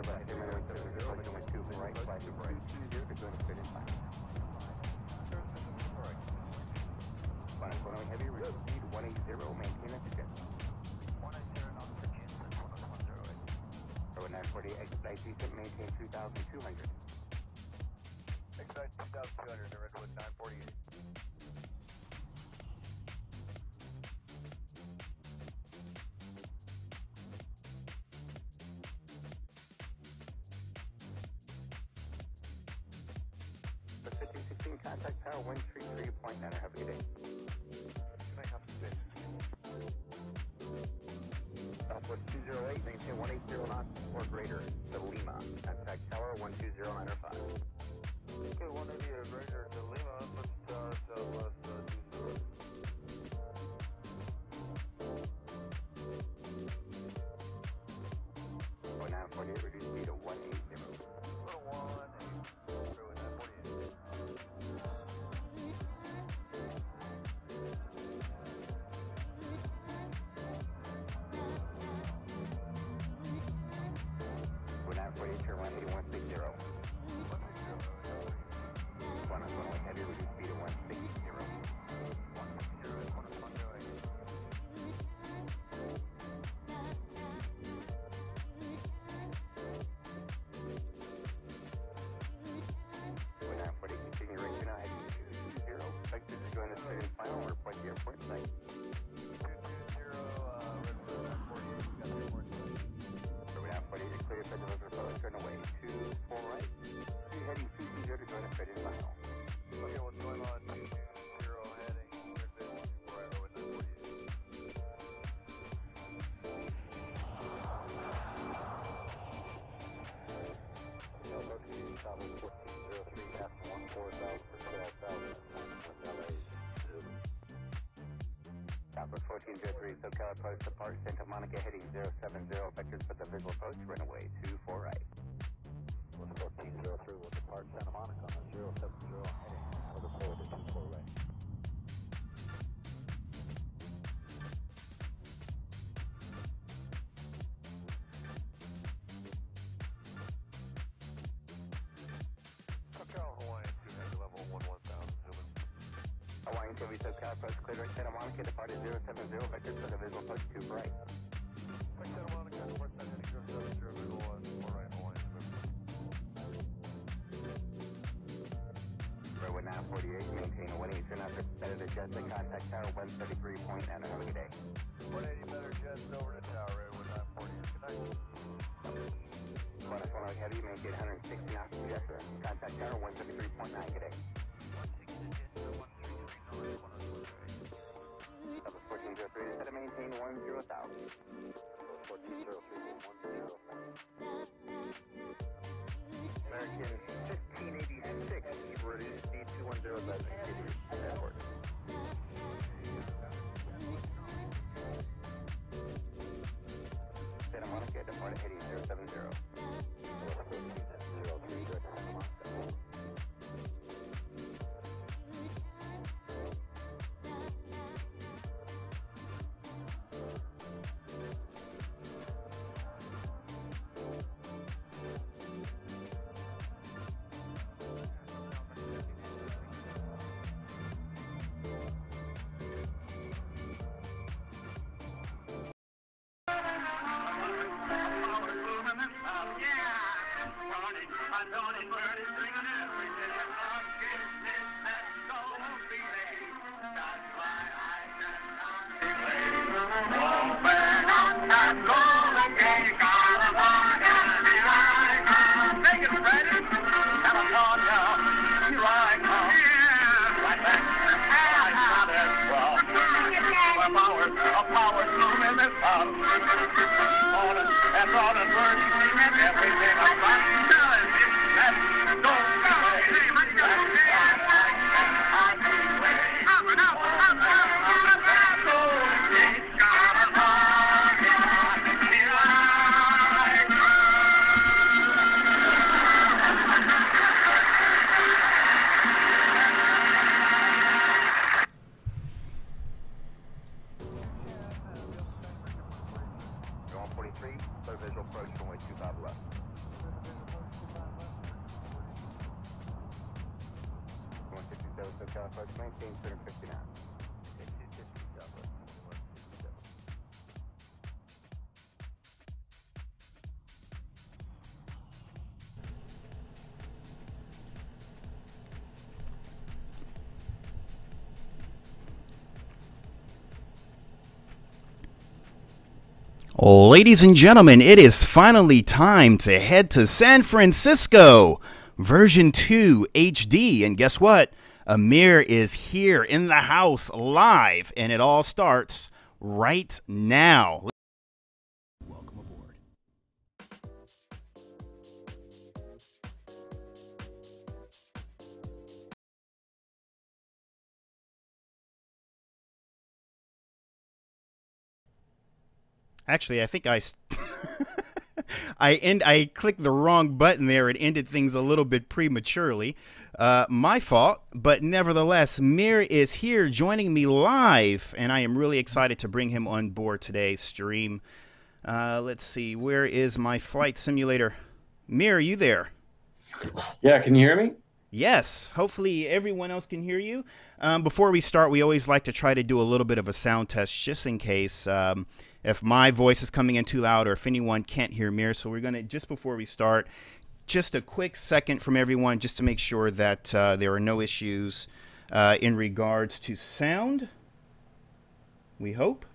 Airbus 070, runway 2 right, flight 220 to join the straight in final. Final runway heavy, reduce speed 180, maintain at the jet. 180 knots for Houston, 11108. Runway 940, expedite descent, maintain 2,200. Expedite 2,200 to Redwood 948. For 1516, contact tower 133.9, have a good day. Good night, Hudson Space. Southwest 208, maintain 180 knots or greater to Lima. Contact tower 120.905. Okay, 180 or greater to Lima, let's southwest 20. 948, reduce speed to 180. Little 180, Redwood 948. We're 948, turn 180, 160. 1 on runway heavy, reduce speed to 160. 160 is 11108. We're 940, continue right now, heading 220. Expected to join the straight in final, report to the airport site. 220, Redwood 948, got the airport site. We're 948, clear for delivery approach, turn away 24 right. Heading 220 to join the straight in final. Okay, what's going on? 220 heading, Redwood 24 right, Redwood 948. Southwest 1403, after 14,000 for 12,000, Southwest 1403, SoCal approach depart Santa Monica heading 070, vectors for the visual approach, runway 24 right. West 1403 will depart Santa Monica on 070 heading out of the forward to 24 right. SoCal Hawaiian 2 heavy level 11,000, zooming. Hawaiian 2 SoCal approach cleared right Santa Monica, departed 070, vectors for the visual approach 2 right. Like Santa Monica, depart that heading 070, visual 4 right, Hawaiian 2. Redwood 948, maintain 180, turn out better to Jessica, contact tower 133.9, have a good day. 180 better jets over to tower, Redwood 948. Good night. Bonus runway heavy, maintain 160 knots to Jessica, contact tower 133.9, good day. 160 jets to 133 north, 11108. Southwest 1403, set to maintain 10,000. Southwest 1403, 10,000. American 1586, reduce speed 210, designated airport. Santa Monica, departed heading 070. Southwest 1403, direct to Santa Monica. Visual approach from way 25 left. SoCal approach, maintain 250 knots. Okay, 250 Southwest 2127. Ladies and gentlemen, it is finally time to head to San Francisco, version 2 HD. And guess what? Amir is here in the house live, and it all starts right now. Welcome aboard. Actually, I think I clicked the wrong button there. It ended things a little bit prematurely. My fault, but nevertheless, Mir is here joining me live, and I am really excited to bring him on board today's stream. Let's see, where is my flight simulator? Mir, are you there? Yeah, can you hear me? Yes, hopefully everyone else can hear you. Before we start, we always like to try to do a little bit of a sound test just in case if my voice is coming in too loud or if anyone can't hear Mir. So we're going to, just before we start, just a quick second from everyone just to make sure that there are no issues in regards to sound. We hope.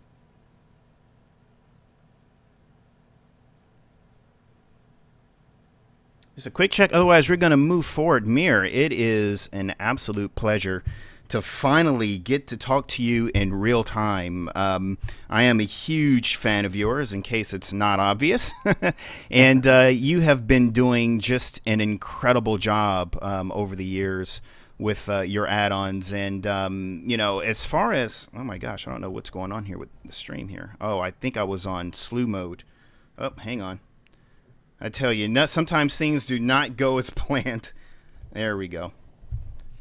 Just a quick check. Otherwise, we're going to move forward. Mir, it is an absolute pleasure to finally get to talk to you in real time. I am a huge fan of yours, in case it's not obvious. And you have been doing just an incredible job over the years with your add-ons. And, you know, as far as, oh my gosh, I don't know what's going on here with the stream here. Oh, I think I was on slew mode. Oh, hang on. I tell you, sometimes things do not go as planned. There we go.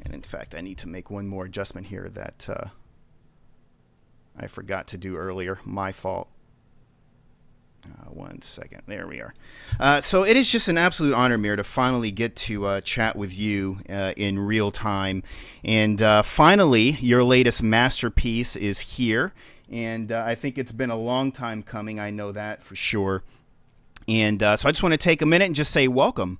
And in fact, I need to make one more adjustment here that I forgot to do earlier. My fault. 1 second. There we are. So it is just an absolute honor, Mir, to finally get to chat with you in real time. And finally, your latest masterpiece is here. And I think it's been a long time coming. I know that for sure. And so I just want to take a minute and just say welcome.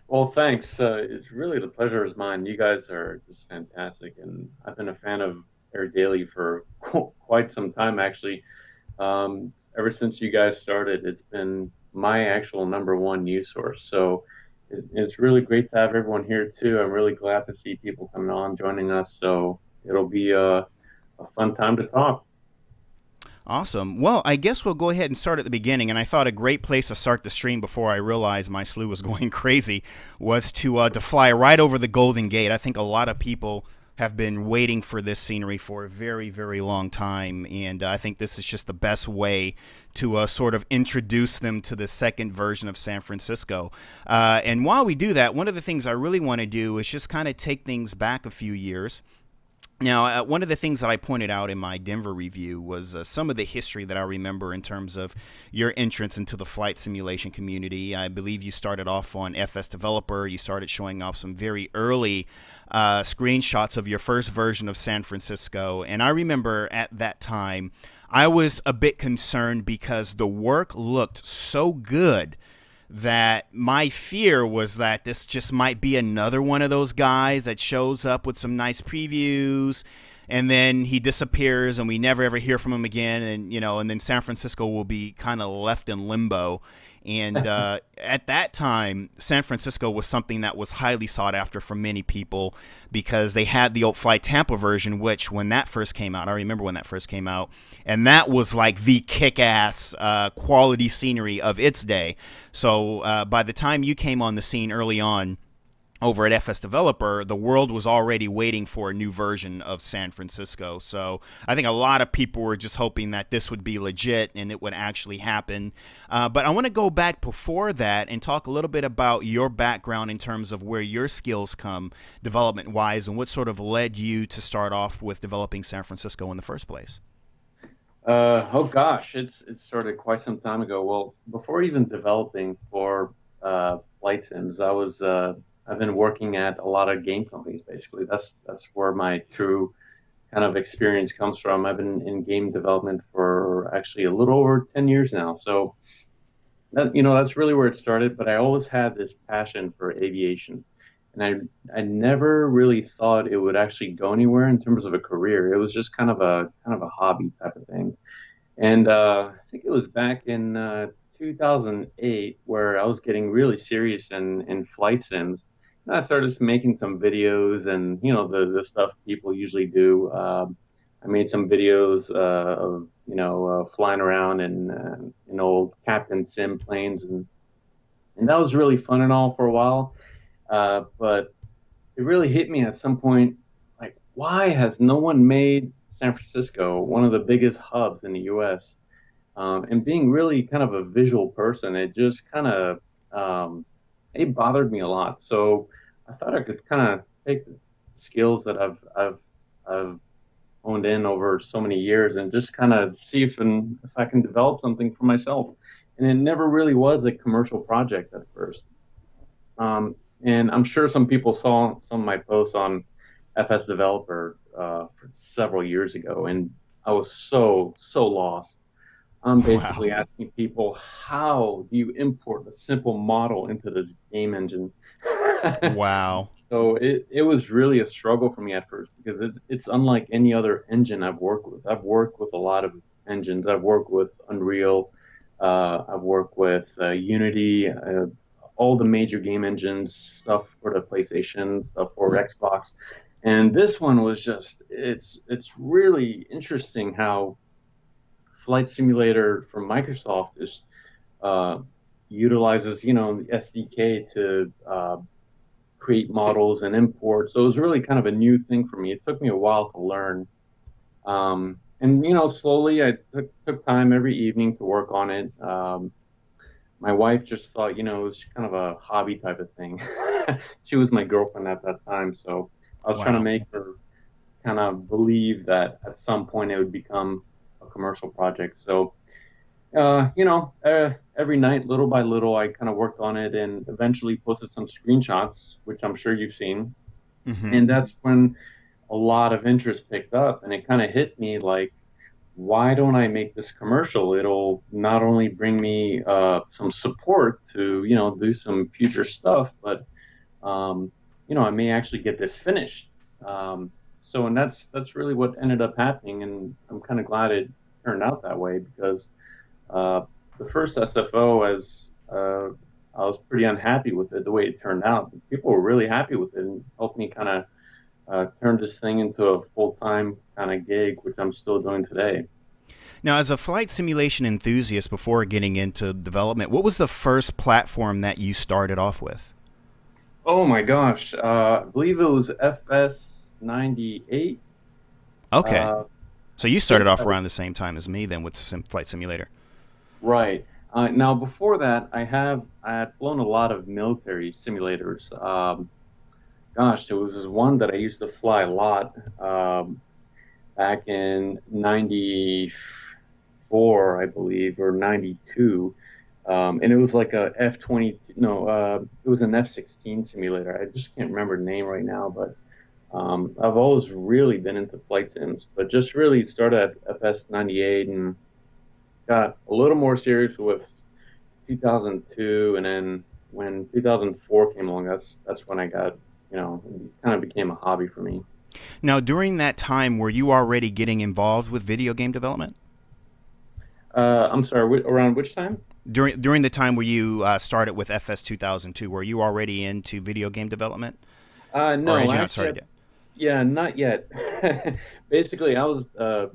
Well, thanks. It's really the pleasure is mine. You guys are just fantastic, and I've been a fan of Air Daily for quite some time, actually. Ever since you guys started, it's been my actual #1 news source. So it's really great to have everyone here, too. I'm really glad to see people coming on, joining us. So it'll be a fun time to talk. Awesome. Well, I guess we'll go ahead and start at the beginning. And I thought a great place to start the stream before I realized my slew was going crazy was to fly right over the Golden Gate. I think a lot of people have been waiting for this scenery for a very, very long time. And I think this is just the best way to sort of introduce them to the second version of San Francisco. And while we do that, one of the things I really want to do is just kind of take things back a few years. Now, one of the things that I pointed out in my Denver review was some of the history that I remember in terms of your entrance into the flight simulation community. I believe you started off on FS Developer. You started showing off some very early screenshots of your first version of San Francisco. And I remember at that time, I was a bit concerned because the work looked so good that my fear was that this just might be another one of those guys that shows up with some nice previews and then he disappears and we never ever hear from him again, and you know, and then San Francisco will be kind of left in limbo. And at that time, San Francisco was something that was highly sought after for many people because they had the old Flight Tampa version, which when that first came out, I remember when that first came out, and that was like the kick-ass quality scenery of its day. So by the time you came on the scene early on, over at FS Developer, the world was already waiting for a new version of San Francisco. So I think a lot of people were just hoping that this would be legit and it would actually happen. But I want to go back before that and talk a little bit about your background in terms of where your skills come development-wise and what sort of led you to start off with developing San Francisco in the first place. Oh gosh, it's sort quite some time ago. Well, before even developing for flight sims, I was I've been working at a lot of game companies. Basically, that's where my true kind of experience comes from. I've been in game development for actually a little over 10 years now. So that, that's really where it started. But I always had this passion for aviation, and I never really thought it would actually go anywhere in terms of a career. It was just kind of a hobby type of thing. And I think it was back in 2008 where I was getting really serious in flight sims. And I started just making some videos and, the stuff people usually do. I made some videos of, flying around in old Captain Sim planes. And that was really fun and all for a while. But it really hit me at some point, like, why has no one made San Francisco one of the biggest hubs in the U.S.? And being really kind of a visual person, it just kind of it bothered me a lot. So I thought I could kind of take the skills that I've honed in over so many years and just kind of see if I can develop something for myself. And it never really was a commercial project at first. And I'm sure some people saw some of my posts on FS Developer for several years ago, and I was so lost. I'm Wow. basically asking people, how do you import a simple model into this game engine? Wow. So it was really a struggle for me at first because it's unlike any other engine I've worked with. I've worked with a lot of engines. I've worked with Unreal. I've worked with Unity, all the major game engines, stuff for the PlayStation, stuff for Xbox. And this one was just it's really interesting how Flight Simulator from Microsoft is uh, utilizes the SDK to create models and import. So it was really kind of a new thing for me. It took me a while to learn, and slowly I took time every evening to work on it. My wife just thought it was kind of a hobby type of thing. She was my girlfriend at that time, so I was trying to Wow. make her kind of believe that at some point it would become a commercial project. So every night, little by little, I kind of worked on it and eventually posted some screenshots, which I'm sure you've seen. Hmm. And that's when a lot of interest picked up, and it kind of hit me like, why don't I make this commercial? It'll not only bring me some support to, do some future stuff, but I may actually get this finished. And that's really what ended up happening, and I'm kind of glad it turned out that way because uh, the first SFO, as I was pretty unhappy with it the way it turned out. People were really happy with it and helped me kind of turn this thing into a full time kind of gig, which I'm still doing today. Now, as a flight simulation enthusiast before getting into development, what was the first platform that you started off with? Oh my gosh, I believe it was FS98. Okay. Uh, So you I started think off that around the same time as me then with Flight Simulator. right. Now before that, I had flown a lot of military simulators. Gosh, there was this one that I used to fly a lot back in '94, I believe, or '92. And it was like a F-20, no, it was an F-16 simulator. I just can't remember the name right now, but I've always really been into flight sims, but just really started at FS98 and got a little more serious with 2002, and then when 2004 came along, that's when I got, it kind of became a hobby for me. Now, during that time, were you already getting involved with video game development? I'm sorry, around which time? During the time where you started with FS 2002, were you already into video game development, or No, had you not actually, started yet? yeah, not yet. Basically, that was a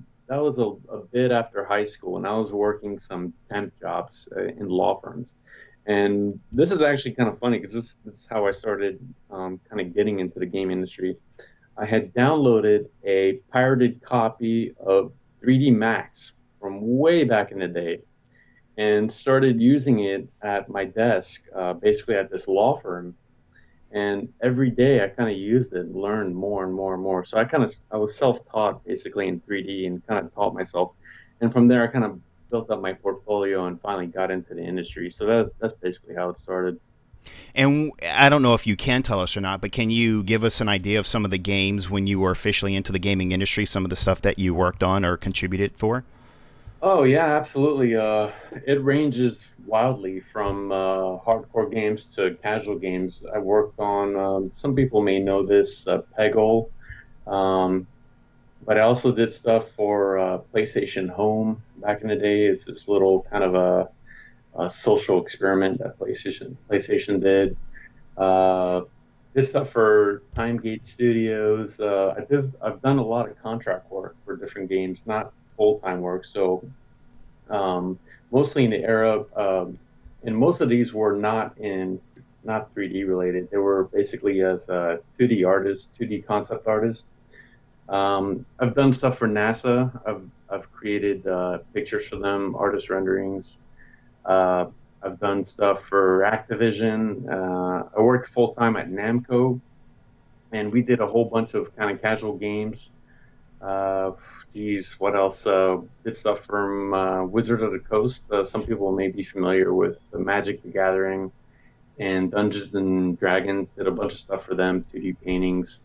bit after high school, and I was working some temp jobs in law firms. And this is actually kind of funny because this is how I started kind of getting into the game industry. I had downloaded a pirated copy of 3D Max from way back in the day and started using it at my desk, basically at this law firm. And every day I kind of used it, learned more and more and more. So I was self-taught basically in 3D and kind of taught myself. And from there I kind of built up my portfolio and finally got into the industry. So that's basically how it started. And I don't know if you can tell us or not, but can you give us an idea of some of the games when you were officially into the gaming industry, some of the stuff that you worked on or contributed for? Oh yeah, absolutely. It ranges wildly from hardcore games to casual games. I worked on, some people may know this, Peggle, um, but I also did stuff for PlayStation Home back in the day. It's this little kind of a social experiment that PlayStation did. Uh, did stuff for TimeGate Studios. I've done a lot of contract work for different games, not full time work. So mostly in the era, and most of these were not 3D related. They were basically as a 2D artist, 2D concept artist. I've done stuff for NASA. I've created pictures for them, artist renderings. Uh, I've done stuff for Activision. I worked full time at Namco, and we did a whole bunch of kind of casual games. Uh, Geez, what else? Did stuff from Wizard of the Coast. Some people may be familiar with Magic the Gathering and Dungeons and Dragons. Did a bunch of stuff for them, 2D paintings.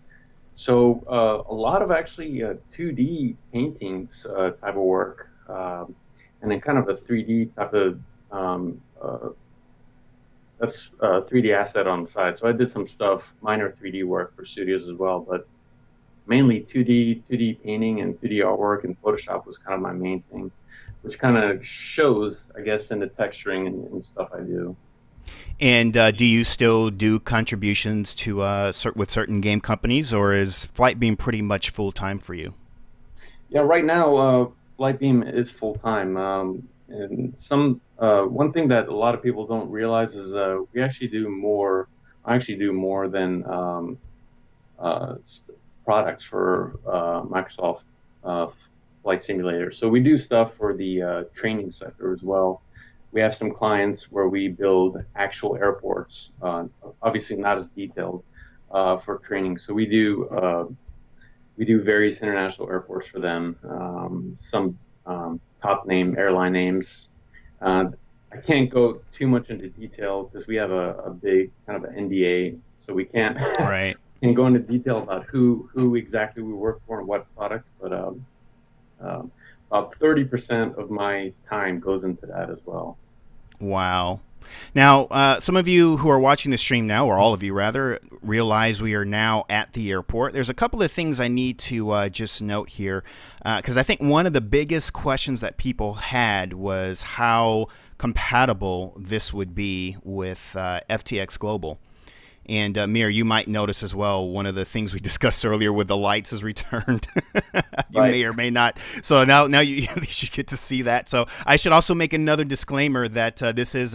So a lot of actually 2D paintings type of work, and then kind of a 3D type of that's 3D asset on the side. So I did some stuff, minor 3D work for studios as well, but mainly 2D painting and 2D artwork, and Photoshop was kind of my main thing, which kind of shows, I guess, in the texturing and stuff I do. And do you still do contributions to with certain game companies, or is FlightBeam pretty much full time for you? Yeah, right now, FlightBeam is full time. And one thing that a lot of people don't realize is we actually do more. I actually do more than uh, products for Microsoft Flight Simulator. So we do stuff for the training sector as well. We have some clients where we build actual airports, obviously not as detailed for training. So we do various international airports for them. Some top name airline names. I can't go too much into detail because we have a big kind of an NDA, so we can't Right. can go into detail about who exactly we work for and what products. But about 30% of my time goes into that as well. Wow. Now, some of you who are watching the stream now, or all of you rather, realize we are now at the airport. There's a couple of things I need to just note here, because I think one of the biggest questions that people had was how compatible this would be with FTX Global. And Mir, you might notice as well, one of the things we discussed earlier with the lights is returned. You Right. may or may not. So now you at least you get to see that. So I should also make another disclaimer that this is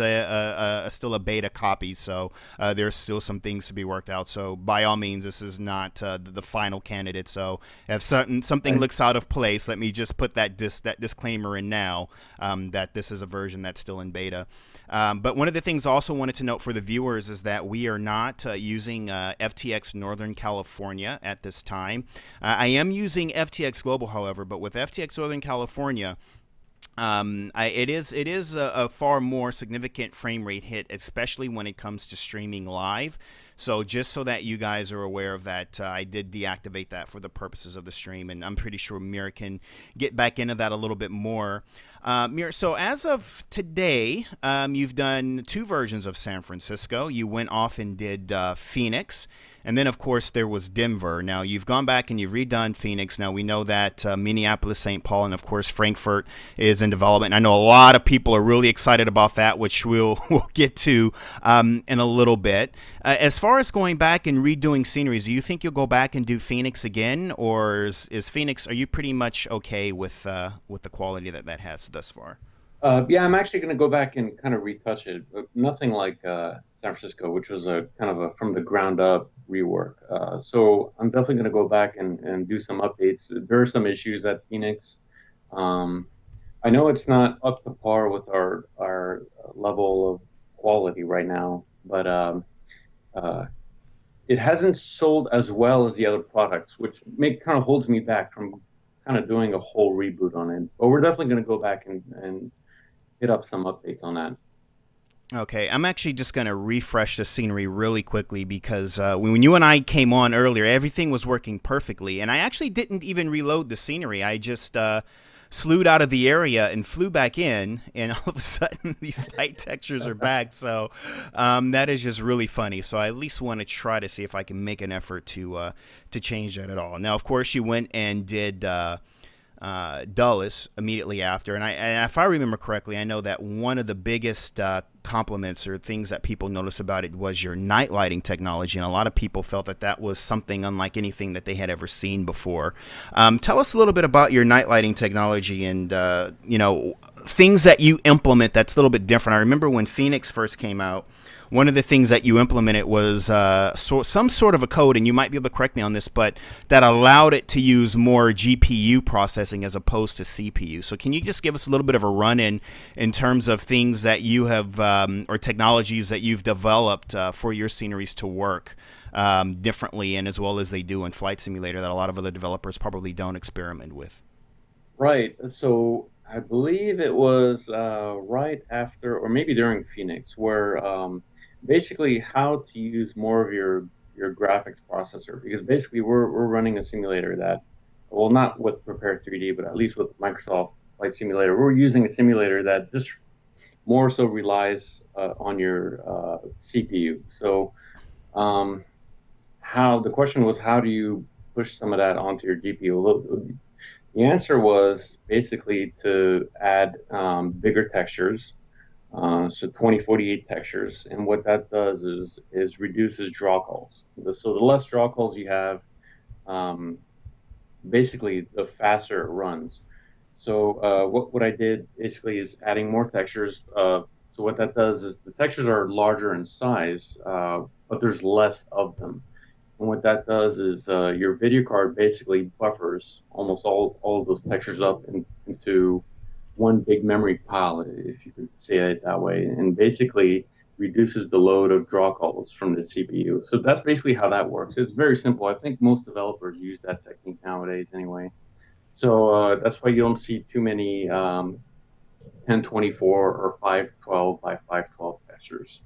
still a beta copy. So there's still some things to be worked out. So by all means, this is not the final candidate. So if something looks out of place, let me just put that disclaimer in now, that this is a version that's still in beta. But one of the things I also wanted to note for the viewers is that we are not using FTX Northern California at this time. I am using FTX Global, however, but with FTX Northern California, it is a far more significant frame rate hit, especially when it comes to streaming live. So just so that you guys are aware of that, I did deactivate that for the purposes of the stream, and I'm pretty sure Mir can get back into that a little bit more. Mir, so as of today, you've done 2 versions of San Francisco. You went off and did Phoenix. And then, of course, there was Denver. Now, you've gone back and you've redone Phoenix. Now, we know that Minneapolis, St. Paul, and, of course, Frankfurt is in development. I know a lot of people are really excited about that, which we'll get to in a little bit. As far as going back and redoing sceneries, do you think you'll go back and do Phoenix again? Or is Phoenix, are you pretty much okay with the quality that has thus far? Yeah, I'm actually going to go back and kind of retouch it, but nothing like San Francisco, which was a kind of a from the ground up rework. So I'm definitely going to go back and do some updates. There are some issues at Phoenix. Um, I know it's not up to par with our level of quality right now, but uh, it hasn't sold as well as the other products, which kind of holds me back from kind of doing a whole reboot on it. But we're definitely going to go back and hit up some updates on that. Okay, I'm actually just going to refresh the scenery really quickly because when you and I came on earlier, everything was working perfectly. And I actually didn't even reload the scenery. I just slewed out of the area and flew back in, and all of a sudden these light textures are back. So that is just really funny. So I at least want to try to see if I can make an effort to change that at all. Now, of course, you went and did Dulles immediately after, and if I remember correctly, I know that one of the biggest compliments or things that people noticed about it was your night lighting technology, and a lot of people felt that that was something unlike anything that they had ever seen before. Tell us a little bit about your night lighting technology and you know, things that you implement that's a little bit different. I remember when Phoenix first came out, one of the things that you implemented was some sort of a code, and you might be able to correct me on this, but that allowed it to use more GPU processing as opposed to CPU. So can you just give us a little bit of a run-in in terms of things that you have or technologies that you've developed for your sceneries to work differently and as well as they do in Flight Simulator that a lot of other developers probably don't experiment with? Right. So I believe it was right after, or maybe during Phoenix, where basically how to use more of your graphics processor, because basically we're running a simulator that, well, not with Prepare 3D, but at least with Microsoft Flight Simulator, we're using a simulator that just more so relies on your CPU. So how the question was, how do you push some of that onto your GPU? The answer was basically to add bigger textures, so 2048 textures, and what that does is reduces draw calls. So the less draw calls you have, basically the faster it runs. So what I did basically is adding more textures. So what that does is the textures are larger in size, but there's less of them. And what that does is your video card basically buffers almost all of those textures up into one big memory pile, if you could say it that way, and basically reduces the load of draw calls from the CPU. So that's basically how that works. It's very simple. I think most developers use that technique nowadays anyway. So that's why you don't see too many 1024 or 512 by 512 textures.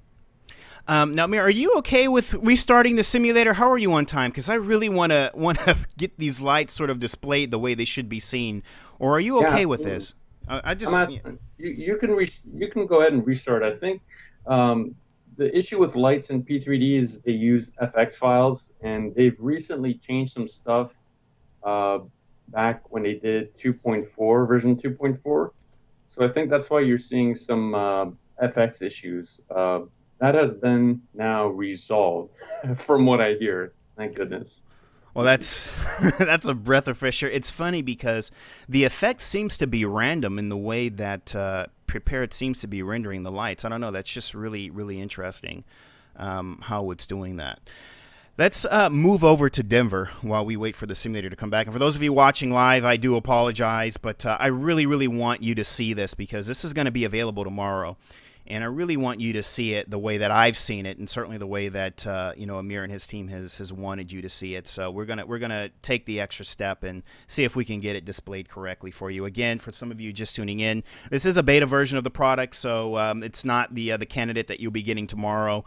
Now, Amir, are you okay with restarting the simulator? How are you on time? Because I really want to get these lights sort of displayed the way they should be seen. Or are you okay with this? I just you can go ahead and restart. I think the issue with lights in P3D is they use FX files, and they've recently changed some stuff back when they did 2.4 version 2.4. So I think that's why you're seeing some FX issues. That has been now resolved, from what I hear. Thank goodness. Well, that's that's a breath of fresh air. It's funny because the effect seems to be random in the way that Prepared seems to be rendering the lights. I don't know. That's just really, really interesting how it's doing that. Let's move over to Denver while we wait for the simulator to come back. And for those of you watching live, I do apologize, but I really, really want you to see this because this is going to be available tomorrow. And I really want you to see it the way that I've seen it, and certainly the way that you know, Amir and his team has wanted you to see it. So we're gonna take the extra step and see if we can get it displayed correctly for you. Again, for some of you just tuning in, this is a beta version of the product, so it's not the candidate that you'll be getting tomorrow.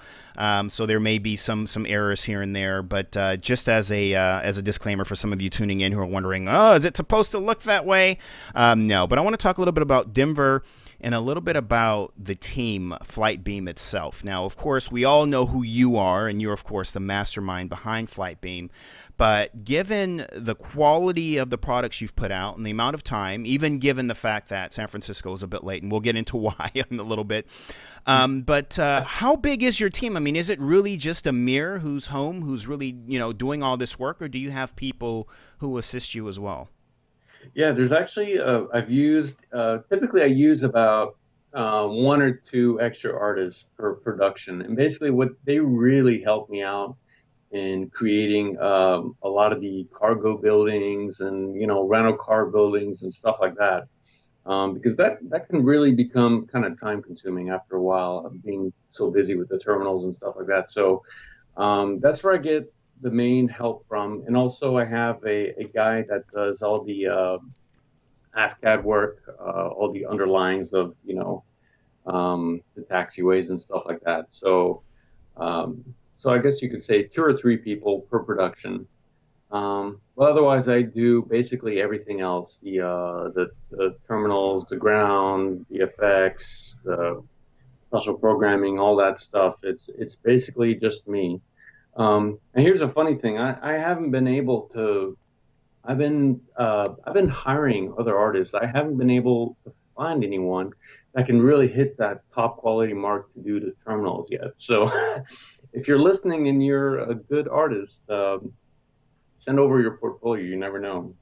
So there may be some errors here and there, but just as a disclaimer for some of you tuning in who are wondering, oh, is it supposed to look that way? No, but I want to talk a little bit about Denver and a little bit about the team, FlightBeam itself. Now, of course, we all know who you are, and you're, of course, the mastermind behind FlightBeam. But given the quality of the products you've put out and the amount of time, even given the fact that San Francisco is a bit late, and we'll get into why in a little bit, but how big is your team? I mean, is it really just Amir who's home, who's really, you know, doing all this work, or do you have people who assist you as well? Yeah, there's actually I've used typically I use about 1 or 2 extra artists per production, and basically what they really help me out in creating a lot of the cargo buildings and, you know, rental car buildings and stuff like that, because that can really become kind of time consuming after a while of being so busy with the terminals and stuff like that. So that's where I get the main help from, and also I have a guy that does all the AFCAD work, all the underlyings of, you know, the taxiways and stuff like that. So, so I guess you could say 2 or 3 people per production. But otherwise, I do basically everything else: the terminals, the ground, the effects, the special programming, all that stuff. It's basically just me. And here's a funny thing: I haven't been able to. I've been hiring other artists. I haven't been able to find anyone that can really hit that top quality mark to do the terminals yet. So, if you're listening and you're a good artist, send over your portfolio. You never know.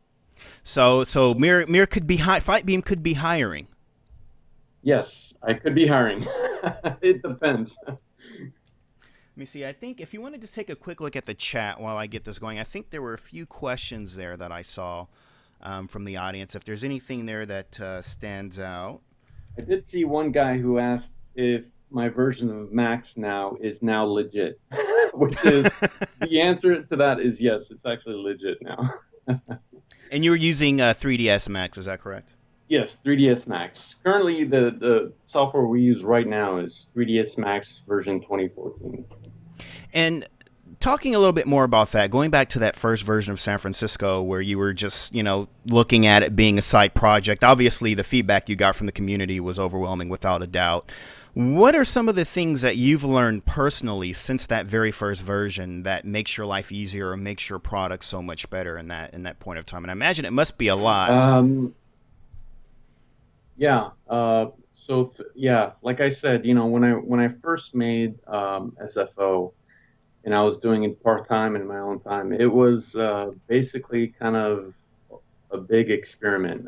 So Mir could be FlightBeam could be hiring. Yes, I could be hiring. It depends. Let me see. I think if you want to just take a quick look at the chat while I get this going, I think there were a few questions there that I saw from the audience. If there's anything there that stands out. I did see one guy who asked if my version of Max now is now legit, which is the answer to that is yes, it's actually legit now. And you're using 3ds Max, is that correct? Yes, 3ds Max. Currently, the software we use right now is 3ds Max version 2014. And talking a little bit more about that, going back to that first version of San Francisco where you were just, you know, looking at it being a side project, obviously the feedback you got from the community was overwhelming without a doubt. What are some of the things that you've learned personally since that very first version that makes your life easier or makes your product so much better in that point of time? And I imagine it must be a lot. Yeah. Yeah, like I said, you know, when I first made SFO, and I was doing it part-time in my own time, it was basically kind of a big experiment.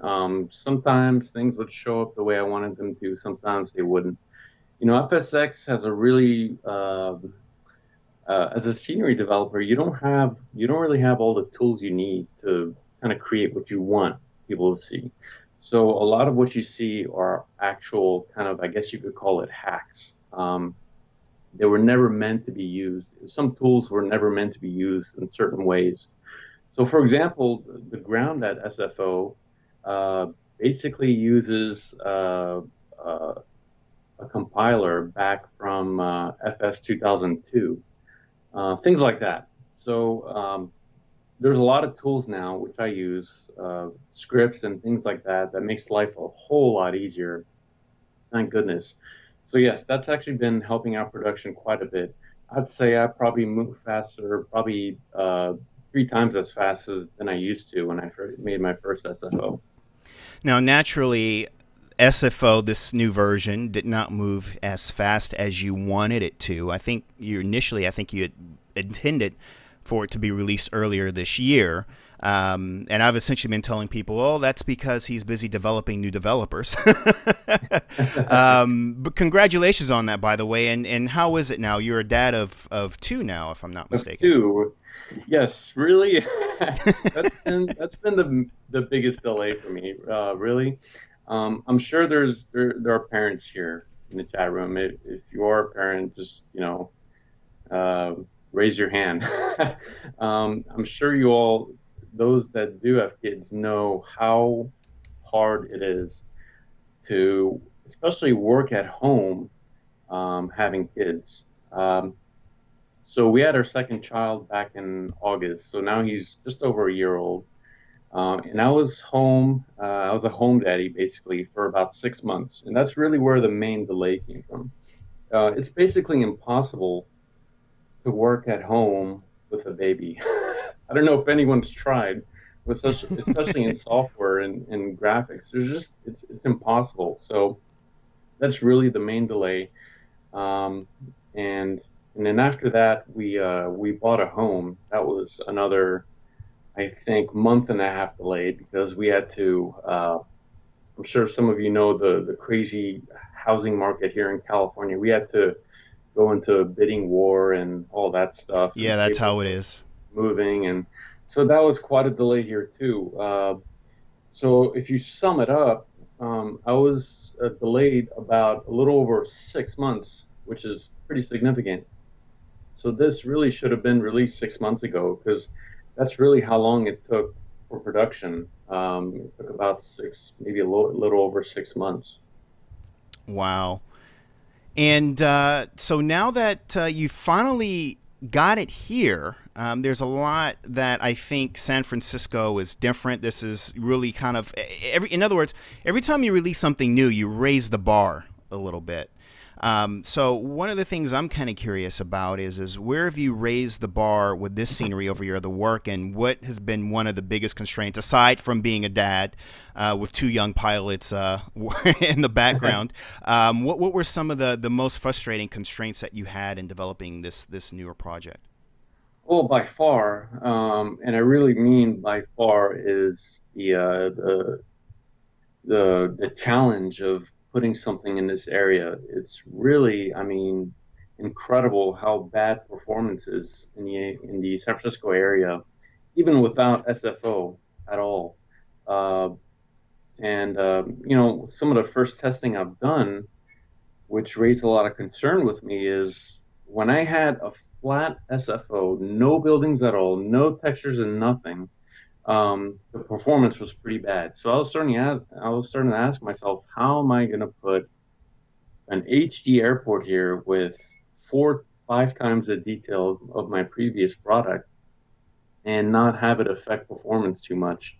Sometimes things would show up the way I wanted them to, sometimes they wouldn't. You know, FSX has a really, as a scenery developer, you don't really have all the tools you need to kind of create what you want people to see. So a lot of what you see are actual kind of, I guess you could call it hacks. They were never meant to be used. Some tools were never meant to be used in certain ways. So, for example, the ground at SFO basically uses a compiler back from FS 2002, things like that. So there's a lot of tools now which I use, scripts and things like that, that makes life a whole lot easier. Thank goodness. So yes, that's actually been helping out production quite a bit. I'd say I probably move faster, probably 3 times as fast than I used to when I made my first SFO. Now, naturally, SFO, this new version, did not move as fast as you wanted it to. I think you had intended for it to be released earlier this year. And I've essentially been telling people, oh, that's because he's busy developing new developers. But congratulations on that, by the way. And how is it now? You're a dad of 2 now, if I'm not mistaken. 2. Yes, really. that's been the biggest delay for me, really. I'm sure there are parents here in the chat room. If you are a parent, just, you know, raise your hand. I'm sure you all, those that do have kids, know how hard it is to, especially work at home, having kids. So we had our second child back in August, so now he's just over a year old. And I was home, I was a home daddy basically for about 6 months, and that's really where the main delay came from. It's basically impossible to work at home with a baby. I don't know if anyone's tried, with especially in software and graphics. It's impossible. So that's really the main delay. And then after that, we bought a home. That was another, I think, month and a half delayed because we had to. I'm sure some of you know the crazy housing market here in California. We had to go into a bidding war and all that stuff. Yeah, that's how it is. Moving, and so that was quite a delay here too. So if you sum it up, I was delayed about a little over 6 months, which is pretty significant. So this really should have been released 6 months ago because that's really how long it took for production. It took about maybe a little over 6 months. Wow. And so now that you finally got it here, there's a lot that I think San Francisco is different. This is really kind of in other words, every time you release something new, you raise the bar a little bit. So one of the things I'm kind of curious about is where have you raised the bar with this scenery over your other work, and what has been one of the biggest constraints aside from being a dad with two young pilots in the background? What were some of the most frustrating constraints that you had in developing this newer project? Well, by far, and I really mean by far, is the challenge of putting something in this area. It's really, I mean, incredible how bad performance is in the San Francisco area, even without SFO at all. Uh, and you know, some of the first testing I've done, which raised a lot of concern with me, is when I had a flat SFO, no buildings at all, no textures and nothing. The performance was pretty bad. So I was starting to ask myself, how am I going to put an HD airport here with 5 times the detail of my previous product and not have it affect performance too much?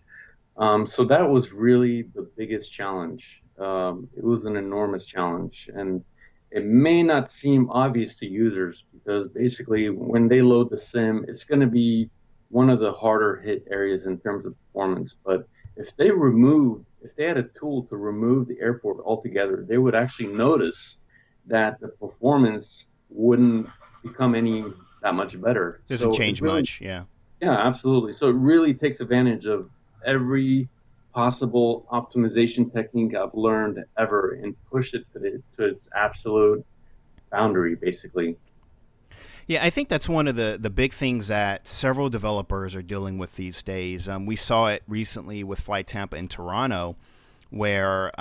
So that was really the biggest challenge. It was an enormous challenge, and it may not seem obvious to users because basically when they load the sim, it's going to be one of the harder hit areas in terms of performance. But if they had a tool to remove the airport altogether, they would actually notice that the performance wouldn't become any that much better. Doesn't So it change really, much, yeah. yeah, absolutely. So it really takes advantage of every possible optimization technique I've learned ever and push it to its absolute boundary, basically. Yeah, I think that's one of the big things that several developers are dealing with these days. We saw it recently with Flight Tampa in Toronto, where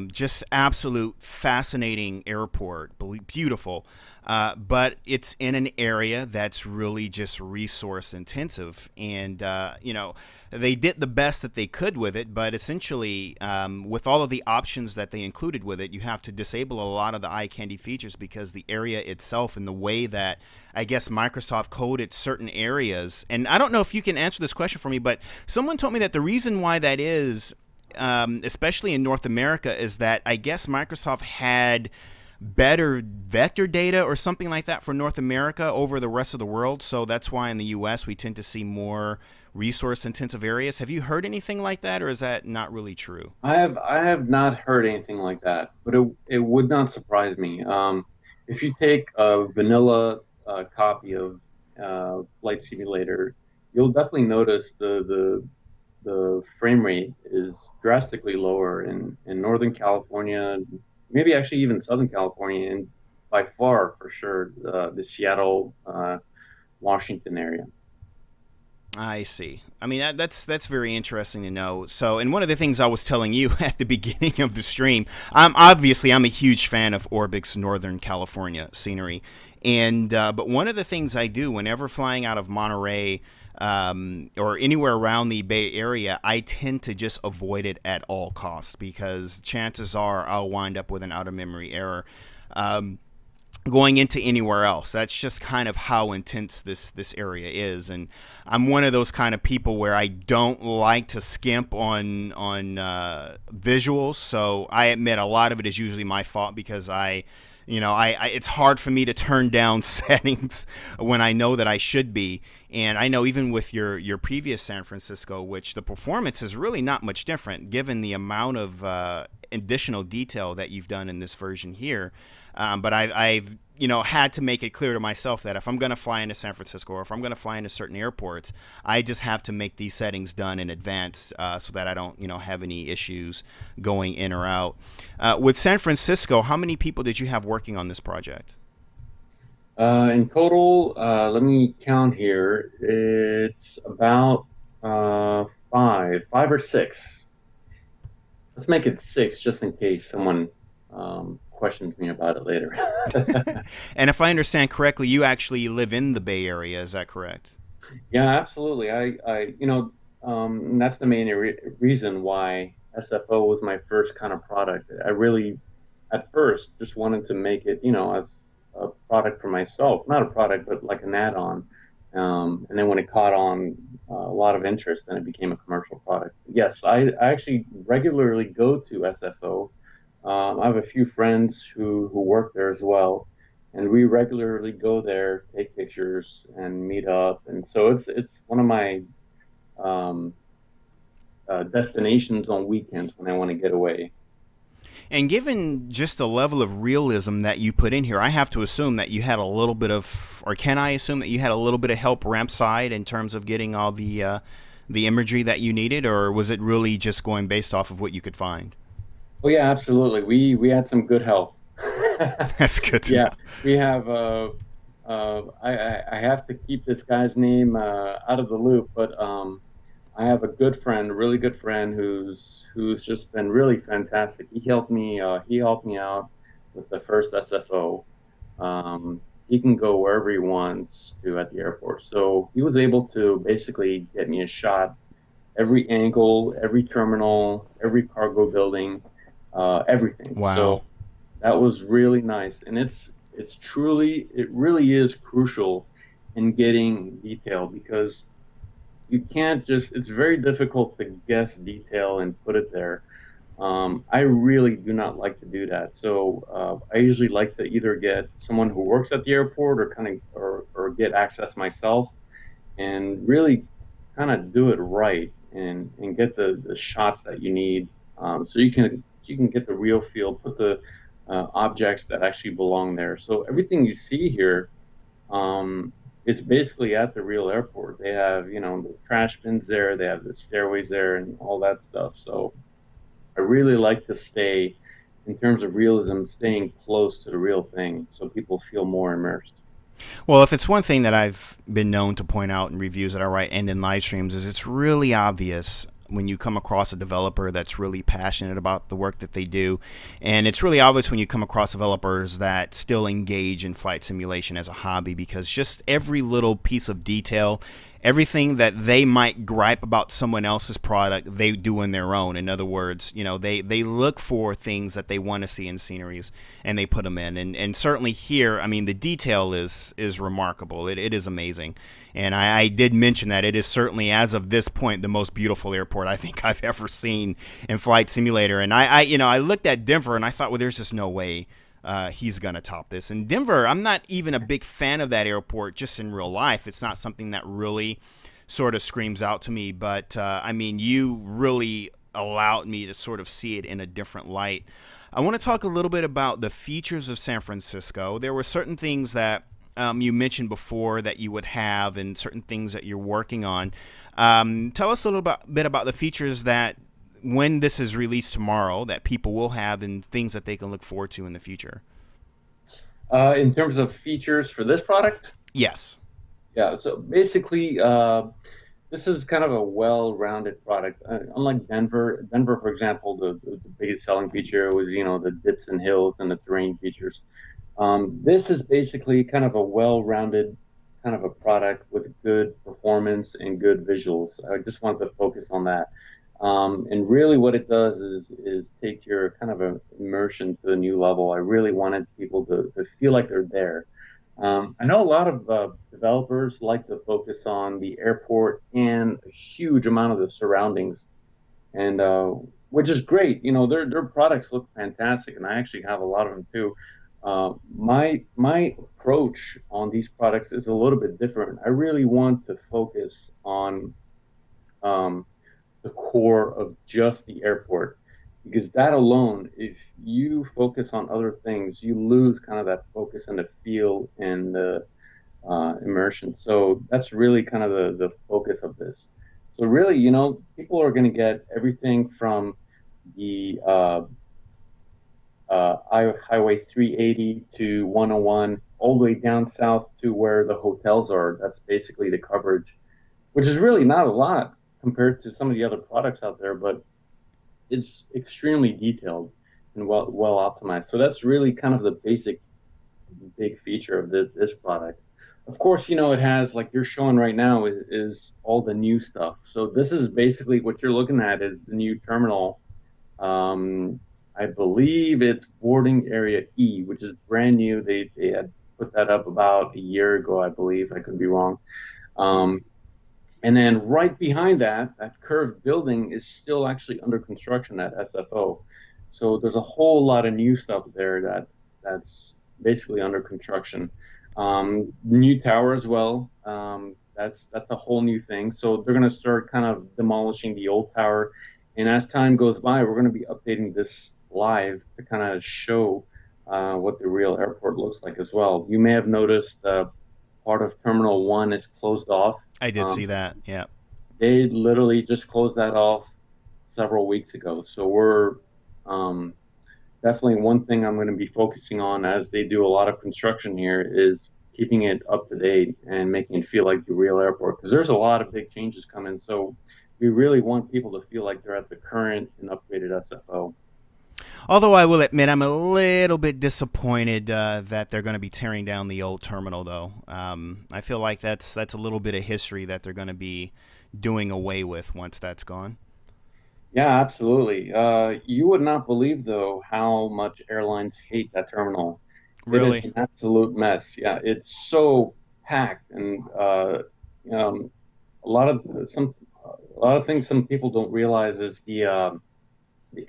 just absolute fascinating airport, beautiful, but it's in an area that's really just resource intensive, and you know, they did the best that they could with it, but essentially with all of the options that they included with it, you have to disable a lot of the eye candy features because the area itself and the way that I guess Microsoft coded certain areas. And I don't know if you can answer this question for me, but someone told me that the reason why that is, especially in North America, is that I guess Microsoft had better vector data or something like that for North America over the rest of the world. So that's why in the US we tend to see more resource intensive areas. Have you heard anything like that, or is that not really true? I have not heard anything like that, but it would not surprise me. If you take a vanilla copy of Flight Simulator, you'll definitely notice the frame rate is drastically lower in Northern California, maybe actually even Southern California, and by far for sure the Seattle, Washington area. I see. I mean, that's very interesting to know. So, and one of the things I was telling you at the beginning of the stream, I'm a huge fan of Orbic's Northern California scenery, and but one of the things I do whenever flying out of Monterey or anywhere around the Bay Area, I tend to just avoid it at all costs because chances are I'll wind up with an out of memory error. Going into anywhere else. That's just kind of how intense this area is, and I'm one of those kind of people where I don't like to skimp on visuals. So I admit a lot of it is usually my fault because I it's hard for me to turn down settings when I know that I should be. And I know even with your previous San Francisco, which the performance is really not much different given the amount of additional detail that you've done in this version here. But I've had to make it clear to myself that if I'm going to fly into San Francisco or if I'm going to fly into certain airports, I just have to make these settings done in advance so that I don't have any issues going in or out. With San Francisco, how many people did you have working on this project? In total, let me count here. It's about five or six. Let's make it six just in case someone questions me about it later. And if I understand correctly, you actually live in the Bay Area. Is that correct? Yeah, absolutely. That's the main reason why SFO was my first kind of product. I at first just wanted to make it, as a product for myself, not a product, but like an add-on. And then when it caught on a lot of interest, then it became a commercial product. Yes, I actually regularly go to SFO. I have a few friends who work there as well, and we regularly go there, take pictures, and meet up. And so it's one of my um, destinations on weekends when I want to get away. And given just the level of realism that you put in here, I have to assume that you had a little bit of, or can I assume that you had a little bit of help ramp side in terms of getting all the imagery that you needed, or was it really just going based off of what you could find? Oh yeah, absolutely. We had some good help. That's good to Yeah, know. we have. I have to keep this guy's name out of the loop, but I have a good friend, a really good friend, who's just been really fantastic. He helped me out with the first SFO. He can go wherever he wants to at the airport, so he was able to basically get me a shot every angle, every terminal, every cargo building, everything. Wow. So that was really nice, and it really is crucial in getting detail because you can't just, it's very difficult to guess detail and put it there. I really do not like to do that. So I usually like to either get someone who works at the airport or or get access myself and really kind of do it right and get the shots that you need, so you can get the real feel, put the objects that actually belong there. So everything you see here, is basically at the real airport. They have, the trash bins there, they have the stairways there, and all that stuff. So I really like to stay, in terms of realism, staying close to the real thing, so people feel more immersed. Well, if it's one thing that I've been known to point out in reviews that I write and in live streams, is it's really obvious when you come across a developer that's really passionate about the work that they do. And it's really obvious when you come across developers that still engage in flight simulation as a hobby, because just every little piece of detail, everything that they might gripe about someone else's product, they do in their own. In other words, they look for things that they want to see in sceneries and they put them in. And certainly here, I mean, the detail is remarkable. It is amazing. And I did mention that it is certainly, as of this point, the most beautiful airport I think I've ever seen in Flight Simulator. And I looked at Denver and I thought, well, there's just no way he's going to top this. And Denver, I'm not even a big fan of that airport just in real life. It's not something that really sort of screams out to me. But, I mean, you really allowed me to sort of see it in a different light. I want to talk a little bit about the features of San Francisco. There were certain things that you mentioned before that you would have, and certain things that you're working on. Tell us a little bit about the features that, when this is released tomorrow, that people will have, and things that they can look forward to in the future. In terms of features for this product, Yes. yeah. So basically, this is kind of a well-rounded product. Unlike Denver, for example, the biggest selling feature was, the dips and hills and the terrain features. This is basically kind of a well-rounded kind of a product with good performance and good visuals. I just wanted to focus on that. And really what it does is take your kind of a immersion to a new level. I really wanted people to feel like they're there. I know a lot of developers like to focus on the airport and a huge amount of the surroundings, and which is great. Their products look fantastic, and I actually have a lot of them too. My approach on these products is a little bit different. I really want to focus on um, the core of just the airport, because that alone, if you focus on other things, you lose kind of that focus and the feel and the immersion. So that's really kind of the focus of this. So really, people are going to get everything from the Highway 380 to 101, all the way down south to where the hotels are. That's basically the coverage, which is really not a lot compared to some of the other products out there, but it's extremely detailed and well optimized. So that's really kind of the basic big feature of this product. Of course, it has, like you're showing right now, is all the new stuff. So this is basically what you're looking at is the new terminal. I believe it's boarding area E, which is brand new. They had put that up about a year ago, I believe. I could be wrong. Um, and then right behind that, that curved building is still actually under construction at SFO. So there's a whole lot of new stuff there that's basically under construction. New tower as well. That's a whole new thing. So they're going to start kind of demolishing the old tower, and as time goes by, we're going to be updating this live to kind of show what the real airport looks like as well. You may have noticed part of Terminal 1 is closed off. I did see that, yeah. They literally just closed that off several weeks ago. So we're definitely one thing I'm going to be focusing on as they do a lot of construction here is keeping it up to date and making it feel like the real airport, because there's a lot of big changes coming. So we really want people to feel like they're at the current and upgraded SFO. Although I will admit I'm a little bit disappointed that they're going to be tearing down the old terminal, though. I feel like that's a little bit of history that they're going to be doing away with once that's gone. Yeah, absolutely. You would not believe, though, how much airlines hate that terminal. Really? It is an absolute mess. Yeah, it's so packed, and a lot of things some people don't realize is the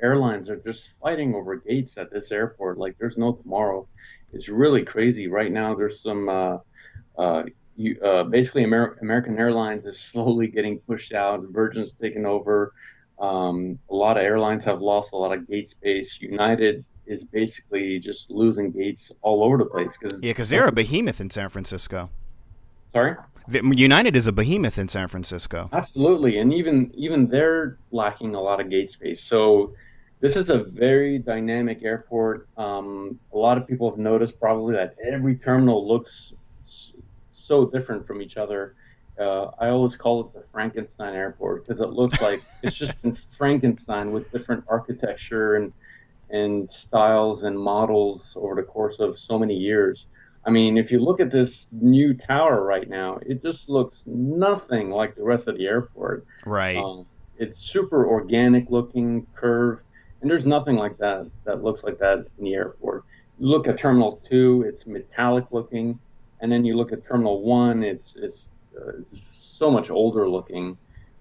airlines are just fighting over gates at this airport like there's no tomorrow. It's really crazy. Right now, there's some basically American Airlines is slowly getting pushed out. Virgin's taken over. A lot of airlines have lost a lot of gate space. United is basically just losing gates all over the place. Because they're a behemoth in San Francisco. Sorry? United is a behemoth in San Francisco. Absolutely, and even they're lacking a lot of gate space. So this is a very dynamic airport. A lot of people have noticed probably that every terminal looks so different from each other. I always call it the Frankenstein airport because it looks like it's just been Frankenstein with different architecture and styles and models over the course of so many years. I mean, if you look at this new tower right now, it just looks nothing like the rest of the airport. Right. It's super organic looking, curved, and there's nothing like that that looks like that in the airport. You look at Terminal 2, it's metallic looking, and then you look at Terminal 1, it's so much older looking.